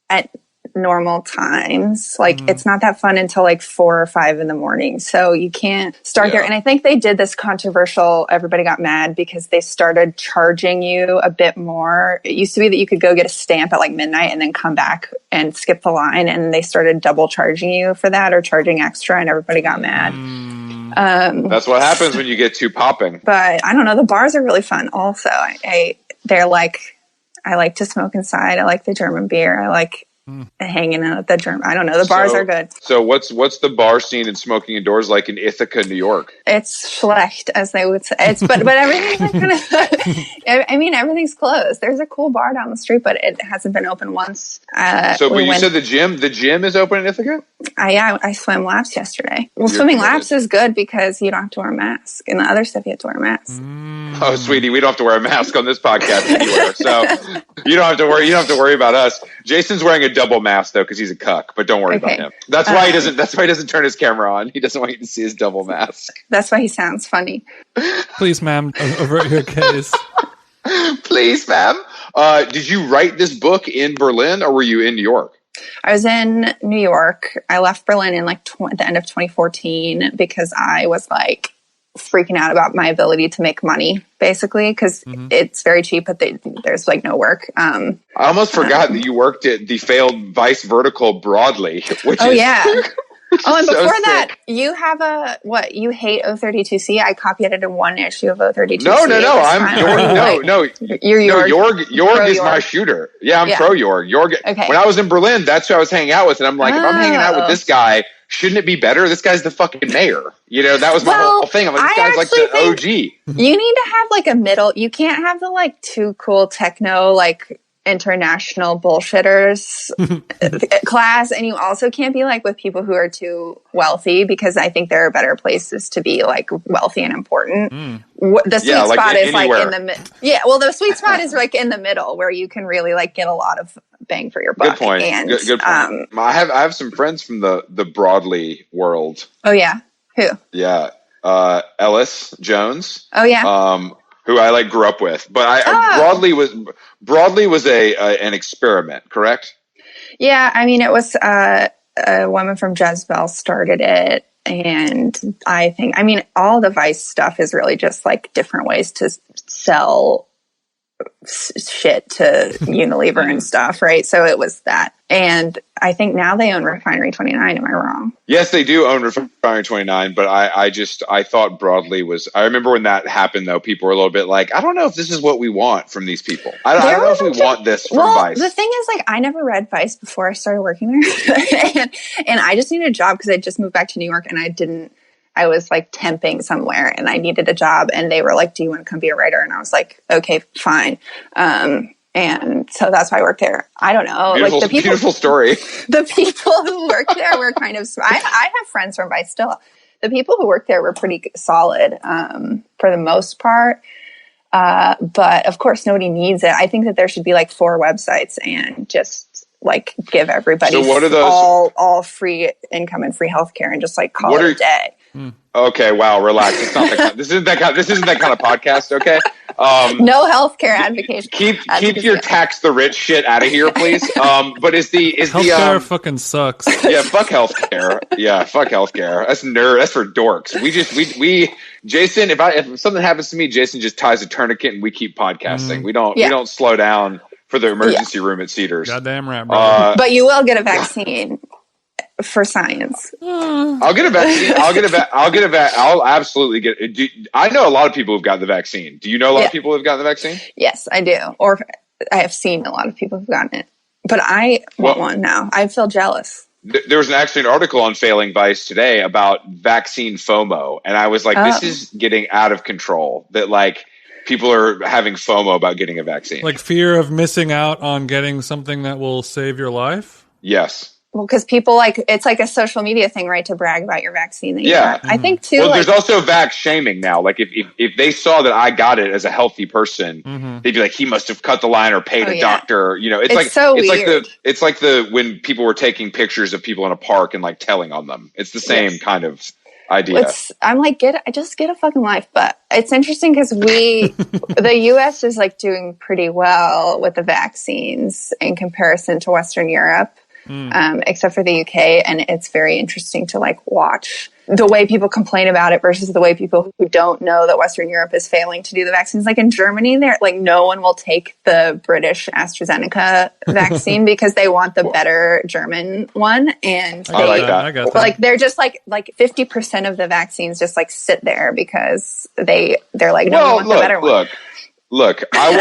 at normal times. It's not that fun until 4 or 5 in the morning. So you can't start there. And I think they did this controversial, everybody got mad because they started charging you a bit more. It used to be that you could go get a stamp at midnight and then come back and skip the line. And they started double charging you for that, or charging extra, and everybody got mad. That's what happens when you get too popping. But I don't know. The bars are really fun. Also, I like to smoke inside. I like the German beer. I like hanging out at the German. I don't know. The bars are good. So what's the bar scene and smoking indoors like in Ithaca, New York? It's schlecht, as they would say. But everything's kind of. I mean, everything's closed. There's a cool bar down the street, but it hasn't been open once. But you said the gym is open in Ithaca? I swam laps yesterday. Well, swimming laps is good because you don't have to wear a mask. And the other stuff, you have to wear a mask. Oh, sweetie, we don't have to wear a mask on this podcast anywhere, so you don't have to worry. You don't have to worry about us. Jason's wearing a double mask though because he's a cuck, but don't worry about him. That's why he doesn't. That's why he doesn't turn his camera on. He doesn't want you to see his double mask. That's why he sounds funny. Please, ma'am, avert your gaze. Please, ma'am. Did you write this book in Berlin, or were you in New York? I was in New York. I left Berlin in at the end of 2014 because I was freaking out about my ability to make money, basically, because it's very cheap, but there's no work. I almost forgot that you worked at the failed Vice Vertical Broadly. Yeah. Oh, and before that, you have you hate O32C? I copied it in one issue of O32C. No. Jorg is my shooter. Yeah, I'm pro Jorg. Okay. When I was in Berlin, that's who I was hanging out with, and I'm like, if I'm hanging out with this guy, shouldn't it be better? This guy's the fucking mayor. That was my whole thing. I'm like, this guy's the OG. You need to have a middle. You can't have the too cool techno international bullshitters class, and you also can't be with people who are too wealthy, because I think there are better places to be wealthy and important. The sweet spot is in the the sweet spot is in the middle, where you can really get a lot of bang for your buck. Good point. And, good point. I have some friends from the Broadly world. Oh yeah, who? Yeah, Ellis Jones. Oh yeah. Who I grew up with, but Broadly was an experiment, correct? Yeah, I mean it was a woman from Jezebel started it. And I mean, all the Vice stuff is really just like different ways to sell shit to Unilever and stuff, right? So it was that. And I think now they own Refinery 29. Am I wrong? Yes, they do own Refinery 29, but I thought broadly I remember when that happened, though, people were a little bit like, I don't know if this is what we want from these people. I don't know if we want this from Vice. The thing is, like, I never read Vice before I started working there. and I just needed a job because I just moved back to New York and I was like temping somewhere and I needed a job and they were like, do you want to come be a writer? And I was like, okay, fine. And so that's why I worked there. I don't know. Beautiful story. The people who worked there were kind of, I have friends from Vice still. The people who worked there were pretty solid for the most part. But of course nobody needs it. I think that there should be like 4 websites and just like give everybody all free income and free healthcare and just like call it a day. Okay, wow, relax. It's not this isn't that kind of podcast, okay? No healthcare advocacy. Keep your tax the rich shit out of here, please. But is healthcare fucking sucks. Yeah, fuck healthcare. Yeah, fuck healthcare. That's That's for dorks. We Jason, if something happens to me, Jason just ties a tourniquet and we keep podcasting. We don't slow down for the emergency room at Cedars. Goddamn right, bro. But you will get a vaccine. For science. I'll get a vaccine. I'll absolutely get it. I know a lot of people who've got the vaccine. Do you know a lot of people who've gotten the vaccine? Yes, I do. Or I have seen a lot of people who've gotten it. But I want one now. I feel jealous. There was actually an article on Failing Vice today about vaccine FOMO. And I was like, this is getting out of control. That like people are having FOMO about getting a vaccine. Like fear of missing out on getting something that will save your life? Yes. Well, because people it's like a social media thing, right? To brag about your vaccine. That you got. I think too. Well, there's also vax shaming now. Like if they saw that I got it as a healthy person, they'd be like, he must have cut the line or paid a doctor. You know, it's like so weird. It's like when people were taking pictures of people in a park and like telling on them. It's the same kind of idea. I'm like, just get a fucking life. But it's interesting because the U.S. is like doing pretty well with the vaccines in comparison to Western Europe. Except for the UK, and it's very interesting to like watch the way people complain about it versus the way people who don't know that Western Europe is failing to do the vaccines. Like in Germany, they're like no one will take the British AstraZeneca vaccine because they want the better German one, and I got that. Like they're just like 50% of the vaccines just like sit there because they're like no, we want the better one. Look, I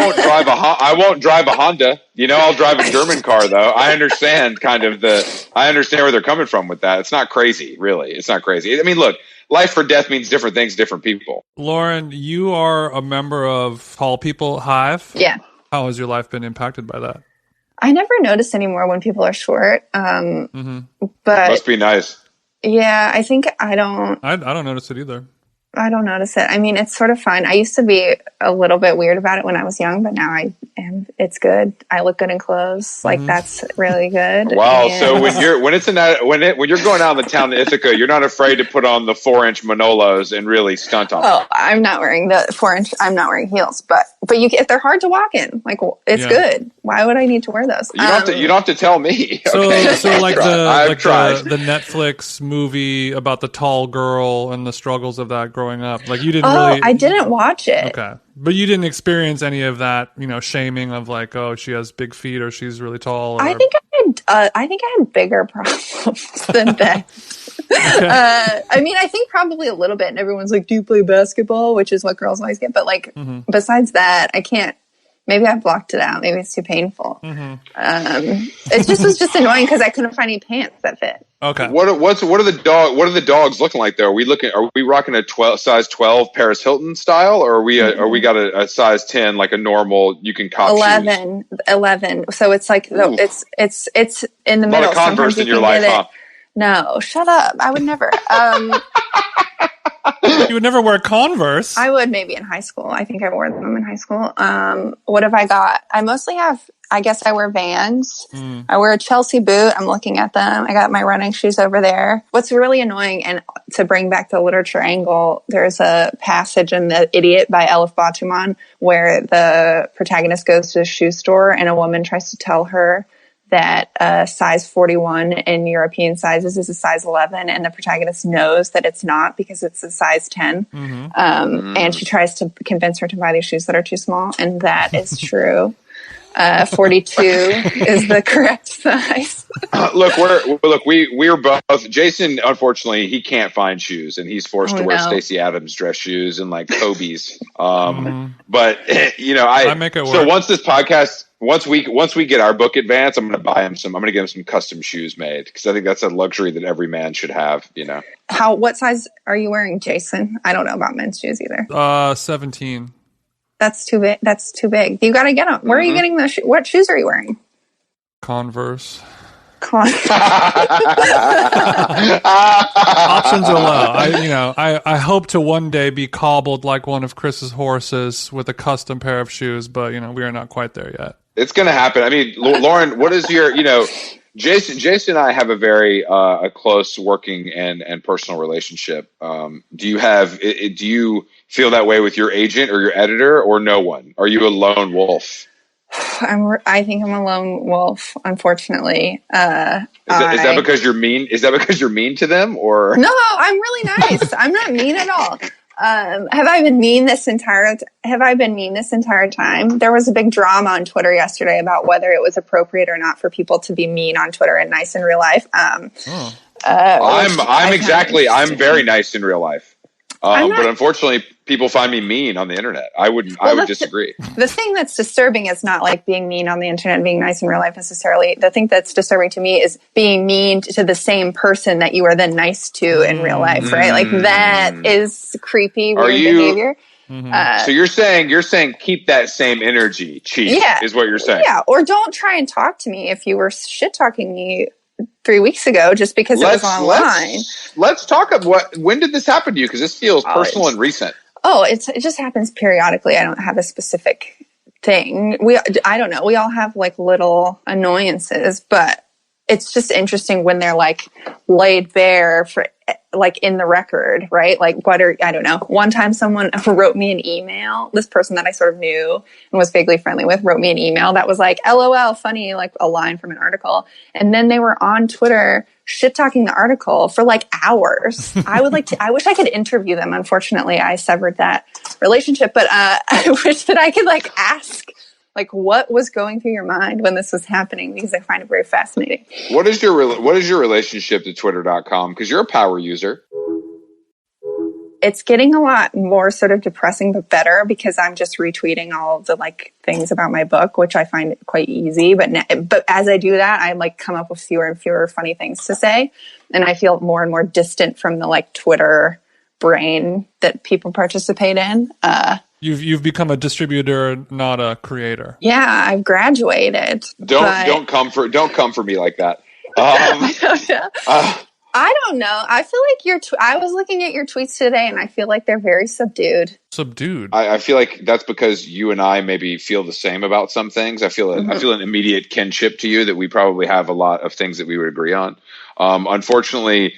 won't drive a Honda. You know, I'll drive a German car though. I understand where they're coming from with that. It's not crazy, really. It's not crazy. I mean, look, life or death means different things to different people. Lauren, you are a member of Tall People Hive. Yeah. How has your life been impacted by that? I never notice anymore when people are short. But must be nice. Yeah, I think I don't notice it either. I don't notice it. I mean, it's sort of fun. I used to be a little bit weird about it when I was young, but now I am. It's good. I look good in clothes. Like that's really good. Wow. And so when you're going out in the town in Ithaca, you're not afraid to put on the 4-inch Manolos and really stunt on them. Oh, I'm not wearing the 4-inch. I'm not wearing heels, but if they're hard to walk in, like it's good. Why would I need to wear those? You don't have to tell me. So, okay. so like the Netflix movie about the tall girl and the struggles of that growing up. Like you didn't really. I didn't watch it. Okay, but you didn't experience any of that, shaming of like, oh, she has big feet or she's really tall. Or... I think I had bigger problems than that. Okay. I mean, I think probably a little bit. And everyone's like, "Do you play basketball?" Which is what girls always get. But like, besides that, I can't. Maybe I blocked it out. Maybe it's too painful. It was just annoying because I couldn't find any pants that fit. Okay. What are the dogs looking like though? Are we rocking a size 12 Paris Hilton style, or are we got a size 10 like a normal you can cop 11. shoes? 11. So it's like it's in the middle. A lot of Converse in your life, huh? No, shut up. I would never. You would never wear Converse. I would maybe in high school. I think I wore them in high school. What have I got? I mostly have, I guess I wear Vans. I wear a Chelsea boot. I'm looking at them. I got my running shoes over there. What's really annoying, and to bring back the literature angle, there's a passage in The Idiot by Elif Batuman where the protagonist goes to a shoe store and a woman tries to tell her that a size 41 in European sizes is a size 11, and the protagonist knows that it's not because it's a size 10. And she tries to convince her to buy these shoes that are too small, and that is true. 42 is the correct size. We're both. Jason, unfortunately, he can't find shoes, and he's forced to wear Stacey Adams dress shoes and like Kobe's. But I make it work. So once we get our book advance, I'm going to buy him some. I'm going to get him some custom shoes made because I think that's a luxury that every man should have. What size are you wearing, Jason? I don't know about men's shoes either. 17. That's too big. That's too big. You got to get them. Where are you getting the what shoes are you wearing? Converse. Options are low. I hope to one day be cobbled like one of Chris's horses with a custom pair of shoes, but we are not quite there yet. It's going to happen. I mean, Lauren, what is your Jason and I have a very a close working and personal relationship. Do you feel that way with your agent or your editor, or no one? Are you a lone wolf? I think I'm a lone wolf, unfortunately. Is that because you're mean? Is that because you're mean to them, or no? I'm really nice. I'm not mean at all. Have I been mean this entire time? There was a big drama on Twitter yesterday about whether it was appropriate or not for people to be mean on Twitter and nice in real life. I'm very nice in real life. But unfortunately, people find me mean on the internet. I would disagree. The thing that's disturbing is not like being mean on the internet and being nice in real life necessarily. The thing that's disturbing to me is being mean to the same person that you are then nice to in real life, right? Like that is creepy, weird behavior. So you're saying keep that same energy, chief, is what you're saying. Yeah, or don't try and talk to me if you were shit talking me 3 weeks ago just because it was online. Let's talk about when did this happen to you? Because this feels personal and recent. It just happens periodically. I don't have a specific thing. I don't know. We all have like little annoyances, but it's just interesting when they're like laid bare for like in the record, right? Like I don't know. One time someone wrote me an email. This person that I sort of knew and was vaguely friendly with wrote me an email that was like, LOL, funny, like a line from an article. And then they were on Twitter shit talking the article for like hours. I wish I could interview them. Unfortunately, I severed that relationship, but I wish that I could like ask like what was going through your mind when this was happening, because I find it very fascinating. What is your relationship to Twitter.com? Because you're a power user. It's getting a lot more sort of depressing, but better, because I'm just retweeting all of the like things about my book, which I find quite easy. But as I do that, I like come up with fewer and fewer funny things to say, and I feel more and more distant from the like Twitter brain that people participate in. You've become a distributor, not a creator. Yeah, I've graduated. Don't come for me like that. I don't know. I feel like I was looking at your tweets today, and I feel like they're very subdued. Subdued. I feel like that's because you and I maybe feel the same about some things. I feel an immediate kinship to you that we probably have a lot of things that we would agree on. Unfortunately,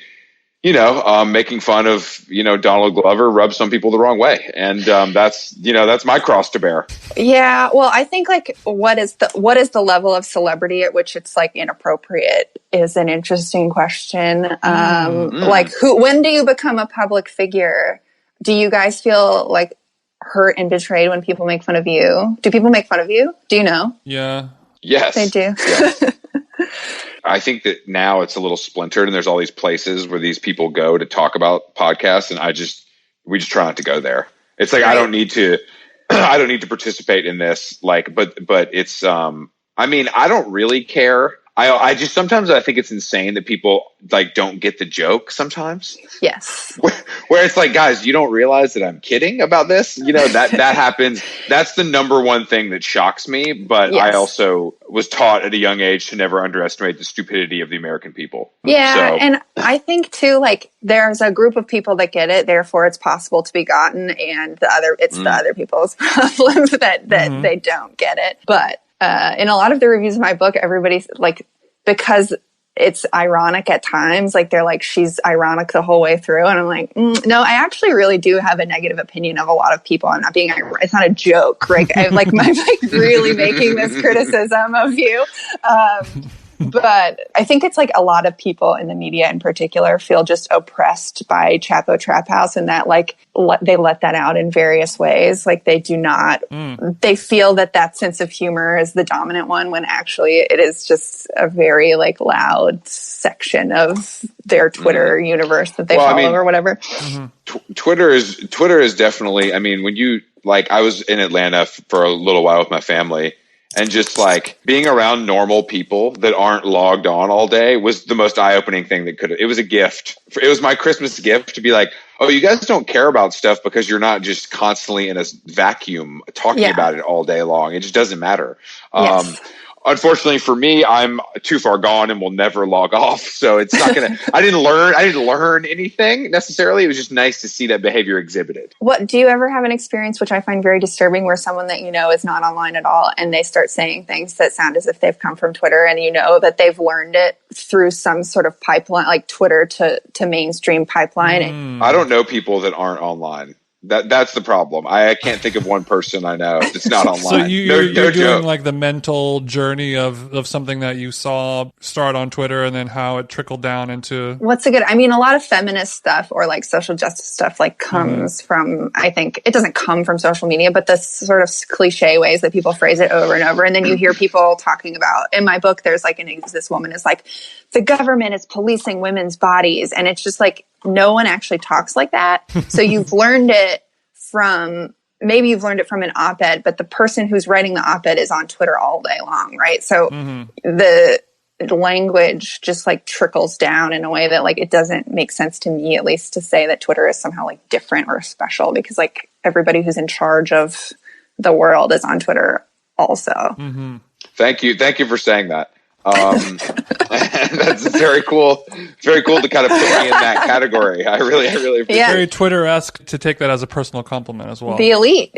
making fun of, Donald Glover rubs some people the wrong way. And that's my cross to bear. Yeah. Well, I think like what is the level of celebrity at which it's like inappropriate is an interesting question. Like when do you become a public figure? Do you guys feel like hurt and betrayed when people make fun of you? Do people make fun of you? Do you know? Yeah. Yes. They do. Yes. I think that now it's a little splintered, and there's all these places where these people go to talk about podcasts, and we just try not to go there. It's like, right. I don't need to participate in this. Like, but it's, I don't really care. I just, sometimes I think it's insane that people like don't get the joke sometimes. Yes. Where it's like, guys, you don't realize that I'm kidding about this. That happens. That's the number one thing that shocks me. But yes. I also was taught at a young age to never underestimate the stupidity of the American people. Yeah. And I think too, like there's a group of people that get it. Therefore it's possible to be gotten. And the other people's problems that they don't get it. But in a lot of the reviews of my book, everybody's like, because it's ironic at times, like they're like, she's ironic the whole way through. And I'm like, no, I actually really do have a negative opinion of a lot of people. I'm not being, it's not a joke. Right? I'm like really making this criticism of you. But I think it's like a lot of people in the media in particular feel just oppressed by Chapo Trap House, and that like they let that out in various ways. Like they do not, they feel that sense of humor is the dominant one when actually it is just a very like loud section of their Twitter universe that they follow or whatever. Twitter is definitely, I mean, when you like, I was in Atlanta for a little while with my family, and just like being around normal people that aren't logged on all day was the most eye-opening thing that it was a gift. It was my Christmas gift to be like, oh, you guys don't care about stuff because you're not just constantly in a vacuum talking about it all day long. It just doesn't matter. Yes. Unfortunately for me, I'm too far gone and will never log off. So it's not going to, I didn't learn anything necessarily. It was just nice to see that behavior exhibited. What, do you ever have an experience, which I find very disturbing, where someone that you know is not online at all and they start saying things that sound as if they've come from Twitter, and you know that they've learned it through some sort of pipeline, like Twitter to mainstream pipeline? I don't know people that aren't online. That's the problem. I can't think of one person I know that's not online. So you're doing like the mental journey of something that you saw start on Twitter and then how it trickled down into... What's a good... I mean, a lot of feminist stuff or like social justice stuff like comes from, I think, it doesn't come from social media, but the sort of cliche ways that people phrase it over and over. And then you hear people talking about... In my book, there's like this woman is like, the government is policing women's bodies. And it's just like, no one actually talks like that. So you've learned it from, maybe you've learned it from an op-ed, but the person who's writing the op-ed is on Twitter all day long, right? So the language just like trickles down in a way that like it doesn't make sense to me, at least, to say that Twitter is somehow like different or special, because like everybody who's in charge of the world is on Twitter also. Thank you for saying that. That's very cool. It's very cool to kind of put me in that category. I really appreciate it. Very Twitter-esque to take that as a personal compliment as well. The elite.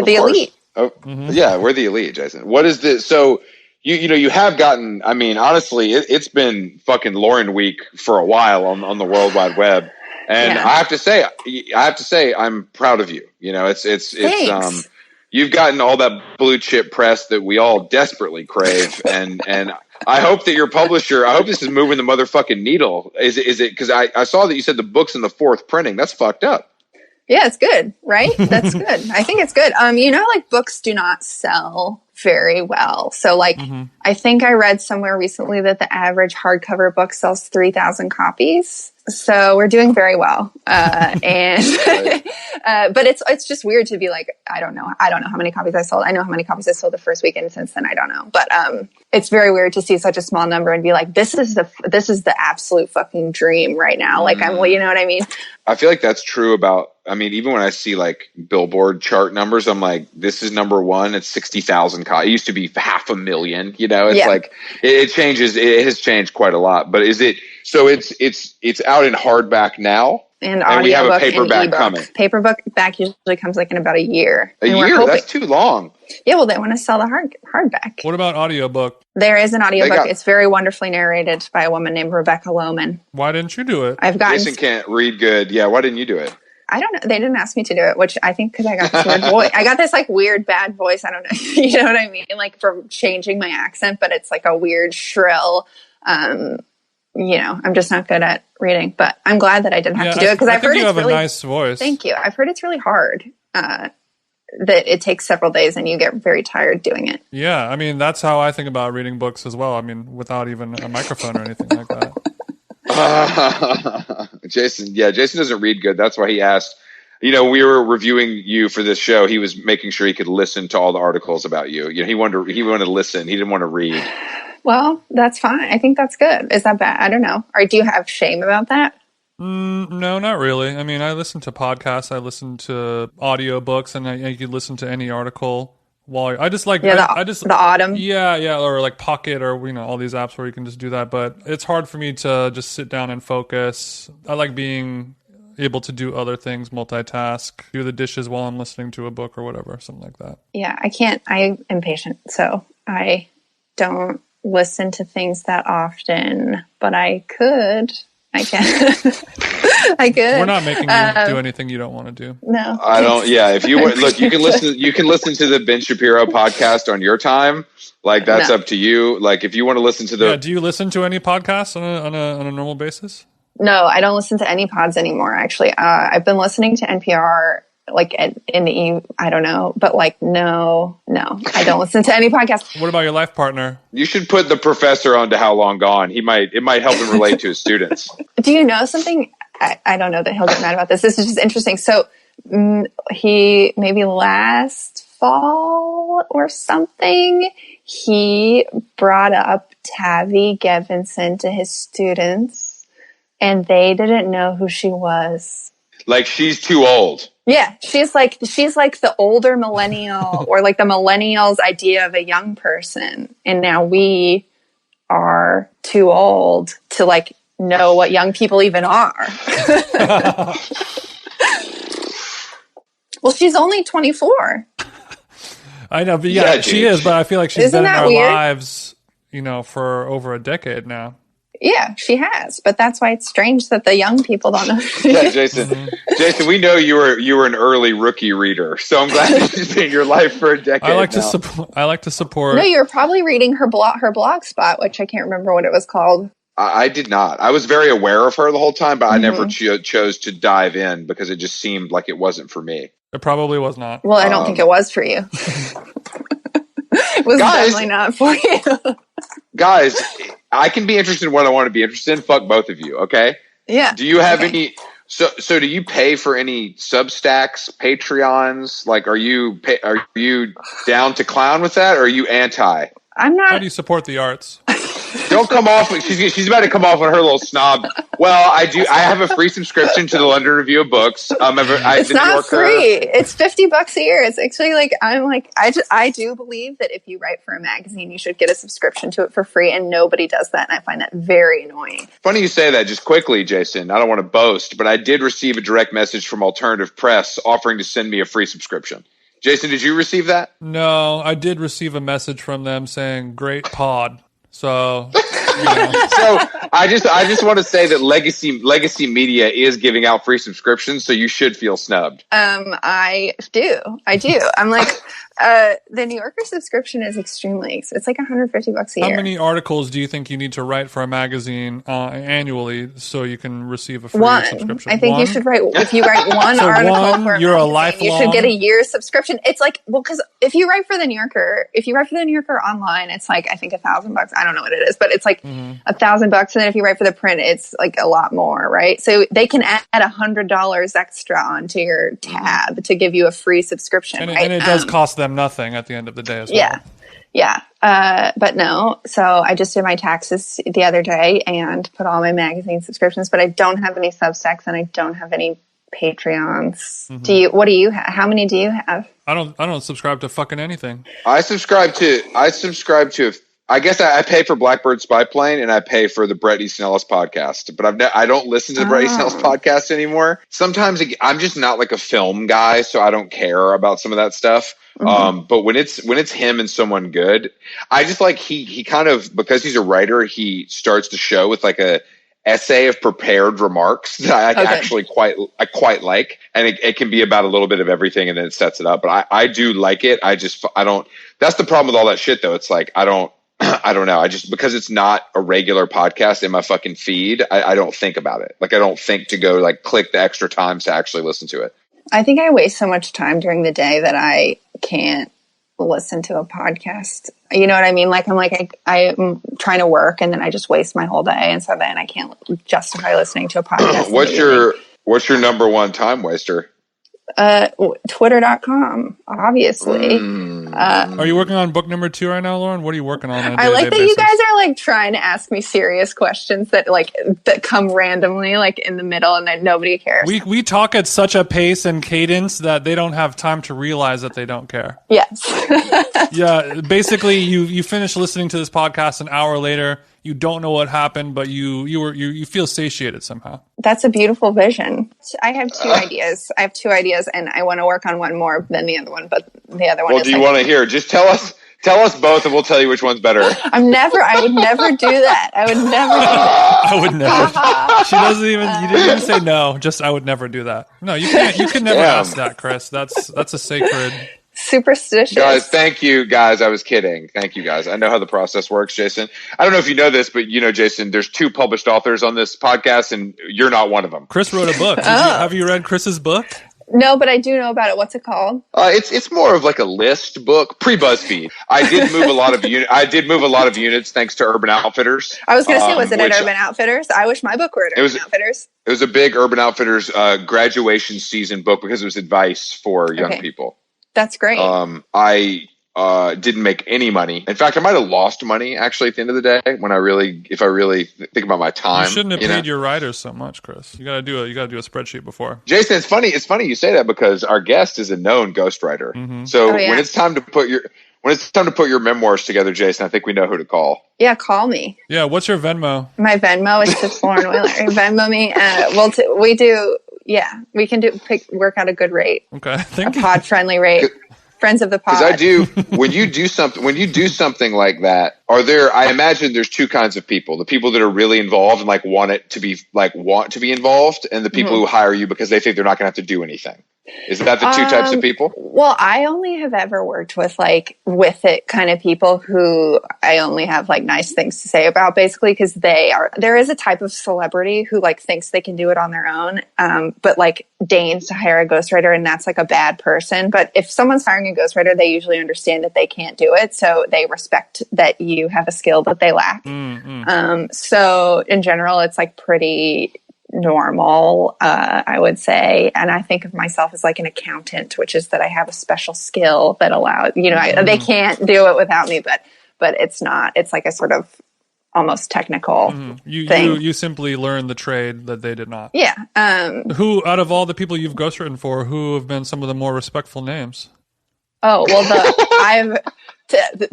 Oh, yeah, we're the elite, Jason. What is this? So you have gotten, I mean, honestly, it's been fucking Lauren week for a while on the World Wide Web. And I have to say, I'm proud of you. You know, it's you've gotten all that blue chip press that we all desperately crave. And I hope that your publisher, I hope this is moving the motherfucking needle. Is it, because I saw that you said the book's in the 4th printing. That's fucked up. Yeah, it's good, right? That's good. I think it's good. You know, like books do not sell very well. So like, I think I read somewhere recently that the average hardcover book sells 3,000 copies. So we're doing very well. But it's just weird to be like, I don't know how many copies I sold. I know how many copies I sold the first weekend. Since then, I don't know. But it's very weird to see such a small number and be like, this is the absolute fucking dream right now. Like you know what I mean? I feel like that's true about, I mean, even when I see like Billboard chart numbers, I'm like, this is number one. It's 60,000 copies. It used to be 500,000, you know, it's like, it changes. It has changed quite a lot, but is it, so it's out in hardback now, and we have a paperback coming. Paperback usually comes like in about a year. A year? That's too long. Yeah, well, they want to sell the hardback. What about audiobook? There is an audiobook. It's very wonderfully narrated by a woman named Rebecca Lohman. Why didn't you do it? Jason can't read good. Yeah, why didn't you do it? I don't know. They didn't ask me to do it, which I think because I got this weird voice. I got this like weird bad voice. I don't know. You know what I mean? Like from changing my accent, but it's like a weird shrill. You know, I'm just not good at reading, but I'm glad that I didn't have to do it because I've heard you it's have really a nice voice. Thank you. I've heard it's really hard. That it takes several days and you get very tired doing it. Yeah, I mean that's how I think about reading books as well. I mean, without even a microphone or anything like that. Jason doesn't read good. That's why he asked. You know, we were reviewing you for this show. He was making sure he could listen to all the articles about you. You know, he wanted to listen. He didn't want to read. Well, that's fine. I think that's good. Is that bad? I don't know. Or do you have shame about that? No, not really. I mean, I listen to podcasts. I listen to audiobooks, and I could listen to any article. While I just like the Autumn. Yeah, or like Pocket, or you know, all these apps where you can just do that. But it's hard for me to just sit down and focus. I like being able to do other things, multitask, do the dishes while I'm listening to a book or whatever, something like that. Yeah, I can't. I'm impatient, so I don't listen to things that often, but I could. I can. I could. We're not making you do anything you don't want to do. No, I don't. Yeah, if you look, you can listen. You can listen to the Ben Shapiro podcast on your time. Like that's up to you. Like if you want to listen to the. Yeah. Do you listen to any podcasts on a normal basis? No, I don't listen to any pods anymore. Actually, I've been listening to NPR. Like in the I don't know, but like no, I don't listen to any podcast. What about your life partner? You should put the professor on to How Long Gone. It might help him relate to his students. Do you know something? I don't know that he'll get mad about this. This is just interesting. So he maybe last fall or something, he brought up Tavi Gevinson to his students, and they didn't know who she was. Like she's too old. Yeah, she's like the older millennial or like the millennials' idea of a young person, and now we are too old to like know what young people even are. Well, she's only 24. I know, but yeah she is. But I feel like she's been in our weird? lives, for over a decade now. Yeah, she has, but that's why it's strange that the young people don't know. Yeah, Jason. Jason, we know you were an early rookie reader, so I'm glad she's been in your life for a decade. I like to support. No, you were probably reading her blog spot, which I can't remember what it was called. I did not. I was very aware of her the whole time, but I never chose to dive in because it just seemed like it wasn't for me. It probably was not. Well, I don't think it was for you. It was definitely not for you. Guys, I can be interested in what I want to be interested in. Fuck both of you, okay? Yeah. Do you have any? So do you pay for any Substacks, Patreons? Like, are you down to clown with that, or are you anti? I'm not. How do you support the arts? Don't come off. She's about to come off on her little snob. Well, I do. I have a free subscription to the London Review of Books. It's not free. It's $50 a year. It's actually like I do believe that if you write for a magazine, you should get a subscription to it for free, and nobody does that, and I find that very annoying. Funny you say that. Just quickly, Jason. I don't want to boast, but I did receive a direct message from Alternative Press offering to send me a free subscription. Jason, did you receive that? No, I did receive a message from them saying "Great pod." So, so I just want to say that Legacy Media is giving out free subscriptions, so you should feel snubbed. I do. I'm like, the New Yorker subscription is extremely expensive. It's like $150 a year. How many articles do you think you need to write for a magazine annually so you can receive a free subscription? I think you should write. If you write one article for a magazine, you should get a year's subscription. It's like, well, because if you write for the New Yorker online, it's like I think $1,000. I don't know what it is, but it's like $1,000. And then if you write for the print, it's like a lot more, right? So they can add $100 extra onto your tab to give you a free subscription, and right? And it does cost them nothing at the end of the day as well. Yeah. But no, so I just did my taxes the other day and put all my magazine subscriptions, but I don't have any Substacks and I don't have any Patreons. What do you have? How many do you have? I don't subscribe to fucking anything. I subscribe to I guess I pay for Blackbird Spy Plane and I pay for the Bret Easton Ellis podcast, but I don't listen to the Bret Easton Ellis podcast anymore. Sometimes I'm just not like a film guy, so I don't care about some of that stuff. But when it's him and someone good, I just like he kind of, because he's a writer, he starts the show with like a essay of prepared remarks that I actually quite like, and it can be about a little bit of everything, and then it sets it up. But I do like it. I don't. That's the problem with all that shit, though. It's like I don't know. I just, because it's not a regular podcast in my fucking feed, I don't think about it. Like I don't think to go like click the extra times to actually listen to it. I think I waste so much time during the day that I can't listen to a podcast. You know what I mean? Like I'm trying to work and then I just waste my whole day, and so then I can't justify listening to a podcast. What's your number one time waster? Twitter.com, obviously. Are you working on book number 2 right now, Lauren? What are you working on? I like that you guys are like trying to ask me serious questions that come randomly, like in the middle, and that nobody cares. We talk at such a pace and cadence that they don't have time to realize that they don't care. Yes. Yeah, basically, you finish listening to this podcast an hour later. You don't know what happened, but you feel satiated somehow. That's a beautiful vision. I have two ideas. and I want to work on one more than the other one. But the other one. Well, do you want to hear? Just tell us Tell us both, and we'll tell you which one's better. I would never do that. I would never do that. I would never. She doesn't even. You didn't even say no. Just I would never do that. No, you can't. You can never ask that, Chris. That's a sacred. Superstitious. Guys, thank you, guys. I was kidding. Thank you, guys. I know how the process works, Jason. I don't know if you know this, but Jason, there's 2 published authors on this podcast, and you're not one of them. Chris wrote a book. Have you read Chris's book? No, but I do know about it. What's it called? It's more of like a list book, pre-BuzzFeed. I did move a lot of units thanks to Urban Outfitters. I was going to say, was it at Urban Outfitters? I wish my book were at Urban Outfitters. It was a big Urban Outfitters graduation season book because it was advice for young people. That's great. I didn't make any money. In fact, I might have lost money actually at the end of the day if I really think about my time. You shouldn't have paid your writers so much, Chris. You gotta do a spreadsheet before. Jason, it's funny you say that because our guest is a known ghostwriter. Mm-hmm. So when it's time to put your memoirs together, Jason, I think we know who to call. Yeah, call me. Yeah, what's your Venmo? My Venmo is just Lauren Oyler. Venmo me. We do. Yeah, we can work out a good rate. Okay, a pod-friendly rate. Friends of the pod. Because I do. When you do something like that, I imagine there's 2 kinds of people: the people that are really involved and want to be involved, and the people who hire you because they think they're not going to have to do anything. Is that the 2 types of people? Well, I only have ever worked with with it kind of people who I only have nice things to say about, basically, because there is a type of celebrity who thinks they can do it on their own, but deigns to hire a ghostwriter, and that's a bad person. But if someone's hiring a ghostwriter, they usually understand that they can't do it, so they respect that you have a skill that they lack. Mm-hmm. So in general, it's pretty normal, I would say. And I think of myself as an accountant, which is that I have a special skill that allows, they can't do it without me, but it's not, it's a sort of almost technical thing. You simply learn the trade that they did not. Yeah. Who, out of all the people you've ghostwritten for, who have been some of the more respectful names? Oh, well,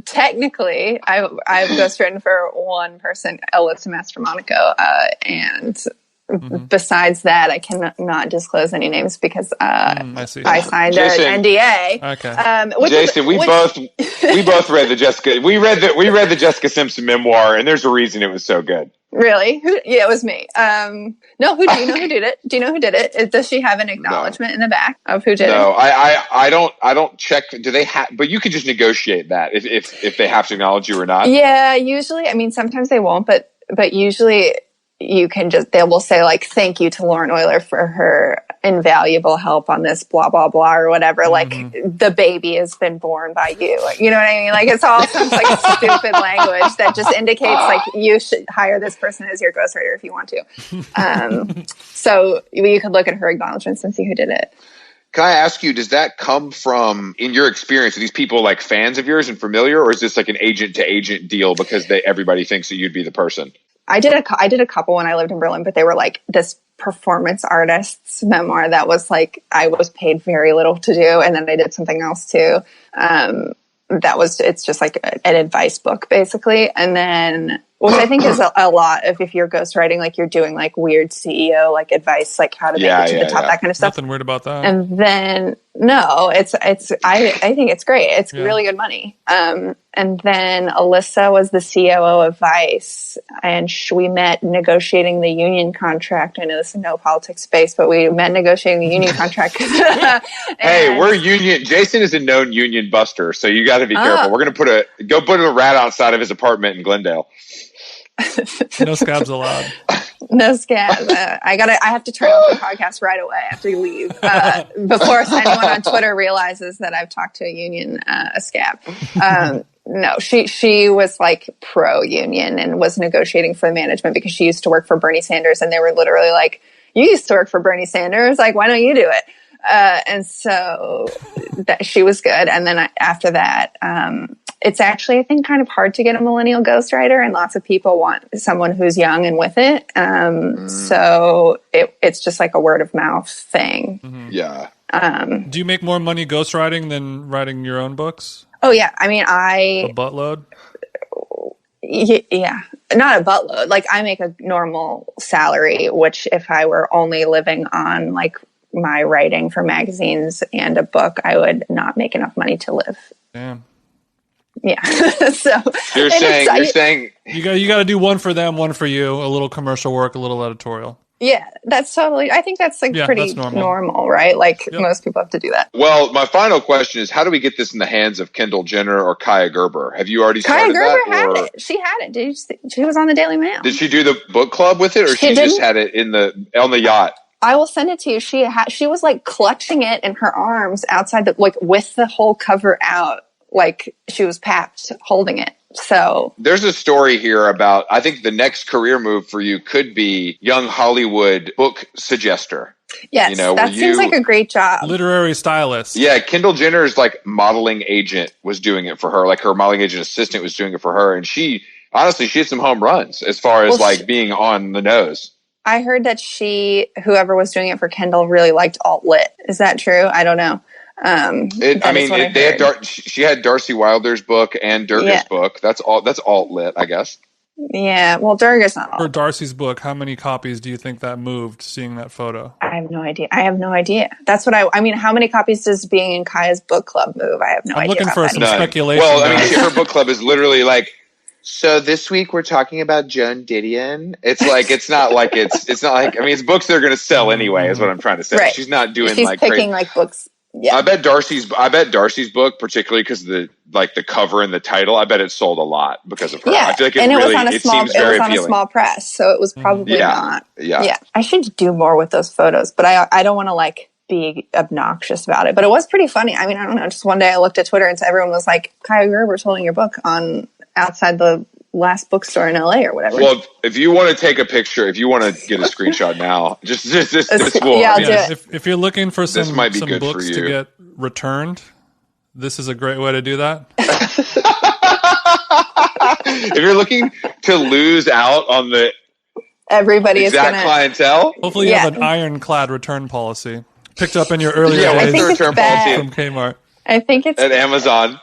technically, I've ghostwritten for one person, Alyssa Mastromonaco, and besides that, I cannot disclose any names because I signed an NDA. Okay. Jason, we both read the Jessica. We read the Jessica Simpson memoir, and there's a reason it was so good. Really? Yeah, it was me. No, do you know who did it? Do you know who did it? Does she have an acknowledgement in the back of who did it? No, I don't check. Do they have? But you can just negotiate that if they have to acknowledge you or not. Yeah, usually. I mean, sometimes they won't, but usually you can they will say thank you to Lauren Oyler for her invaluable help on this blah blah blah or whatever, the baby has been born by you, you know what I mean, it's all some stupid language that just indicates you should hire this person as your ghostwriter if you want to. So you could look at her acknowledgments and see who did it. Can I ask you, does that come from, in your experience, are these people fans of yours and familiar, or is this an agent to agent deal because everybody thinks that you'd be the person? I did a couple when I lived in Berlin, but they were this performance artist's memoir that was I was paid very little to do, and then I did something else too. It's just an advice book basically, and then which I think is a lot of if you're ghostwriting, you're doing weird CEO advice, how to make it to the top, that kind of stuff. Nothing weird about that. And then no, I think it's great. It's really good money. And then Alyssa was the COO of Vice, and we met negotiating the union contract. I know this is no politics space, but we met negotiating the union contract. Hey, we're union. Jason is a known union buster, so you got to be careful. We're going to put a rat outside of his apartment in Glendale. No scabs allowed. No scabs. I have to turn off the podcast right away. I have to leave before anyone on Twitter realizes that I've talked to a union, a scab. No, she was pro-union and was negotiating for the management because she used to work for Bernie Sanders, and they were literally you used to work for Bernie Sanders, why don't you do it? And so she was good. And then after that, it's actually, I think, kind of hard to get a millennial ghostwriter, and lots of people want someone who's young and with it. So it's just a word of mouth thing. Mm-hmm. Yeah. Do you make more money ghostwriting than writing your own books? Oh yeah. I mean, a buttload? Yeah, not a buttload. I make a normal salary, which if I were only living on my writing for magazines and a book, I would not make enough money to live. Damn. Yeah. So you're saying you got to do one for them, one for you, a little commercial work, a little editorial. Yeah, that's totally, I think that's like pretty normal, right? Like most people have to do that. Well, my final question is, how do we get this in the hands of Kendall Jenner or Kaya Gerber? Have you already started that? Kaya Gerber had it. She had it. Did you see? She was on the Daily Mail. Did she do the book club with it, or she just had it on the yacht? I will send it to you. She was like clutching it in her arms outside with the whole cover out, like she was packed holding it. So there's a story here about, I think the next career move for you could be young Hollywood book suggester. Yes, that seems like a great job. Literary stylist. Yeah, Kendall Jenner's like modeling agent was doing it for her. Like her modeling agent assistant was doing it for her. And she had some home runs as far as being on the nose. I heard that whoever was doing it for Kendall really liked alt lit. Is that true? I don't know. She had Darcy Wilder's book and Durga's book. That's alt lit, I guess. Yeah, well, Durga's not alt. For Darcy's book, how many copies do you think that moved, seeing that photo? I have no idea. That's what I mean, how many copies does being in Kaya's book club move? I have no idea. I'm looking for some speculation. Well, I mean, her book club is literally like, so this week we're talking about Joan Didion. It's like, it's not like, I mean, it's books that are going to sell anyway, is what I'm trying to say. Right. She's not doing She's picking like books. Yeah. I bet Darcy's book, particularly because of the cover and the title, I bet it sold a lot because of her. Yeah. I feel like it was on a small press, so it was probably not. Yeah. I should do more with those photos, but I don't want to like be obnoxious about it. But it was pretty funny. I mean, I don't know. Just one day I looked at Twitter and everyone was like, Kaya Gerber's holding your book outside the last bookstore in LA or whatever. Well, if you want to take a picture, if you want to get a screenshot now, just I'll do it. If you're looking for some books to get returned, this is a great way to do that. If you're looking to lose out on the clientele, hopefully you have an ironclad return policy picked up in your earlier days return policy from Kmart. I think it's at Amazon.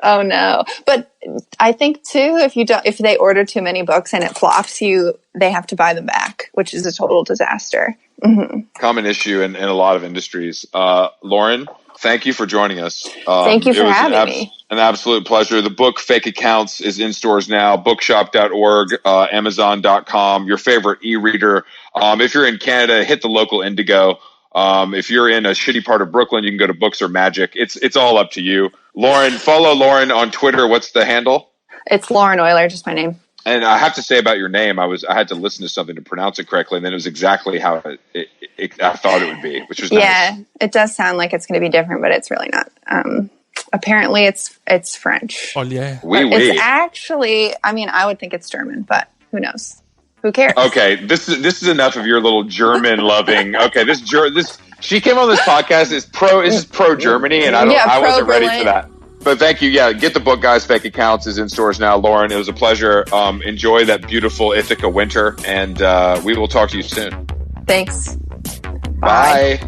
Oh no! But I think too, if they order too many books and it flops, they have to buy them back, which is a total disaster. Mm-hmm. Common issue in a lot of industries. Lauren, thank you for joining us. Thank you for having me. An absolute pleasure. The book Fake Accounts is in stores now. Bookshop.org, Amazon.com. Your favorite e-reader. If you're in Canada, hit the local Indigo. If you're in a shitty part of Brooklyn, you can go to Books or Magic. It's all up to you. Lauren, follow Lauren on Twitter. What's the handle? It's Lauren Oyler, just my name. And I have to say about your name, I had to listen to something to pronounce it correctly, and then it was exactly how I thought it would be, which was nice. Yeah, it does sound like it's going to be different, but it's really not. Apparently, it's French. Oyler. It's actually, I mean, I would think it's German, but who knows? Who cares? Okay, this is enough of your little German loving. Okay, this she came on this podcast is pro Germany, and I wasn't ready for that. But thank you. Yeah, get the book, guys. Fake Accounts is in stores now. Lauren, it was a pleasure. Enjoy that beautiful Ithaca winter, and we will talk to you soon. Thanks. Bye.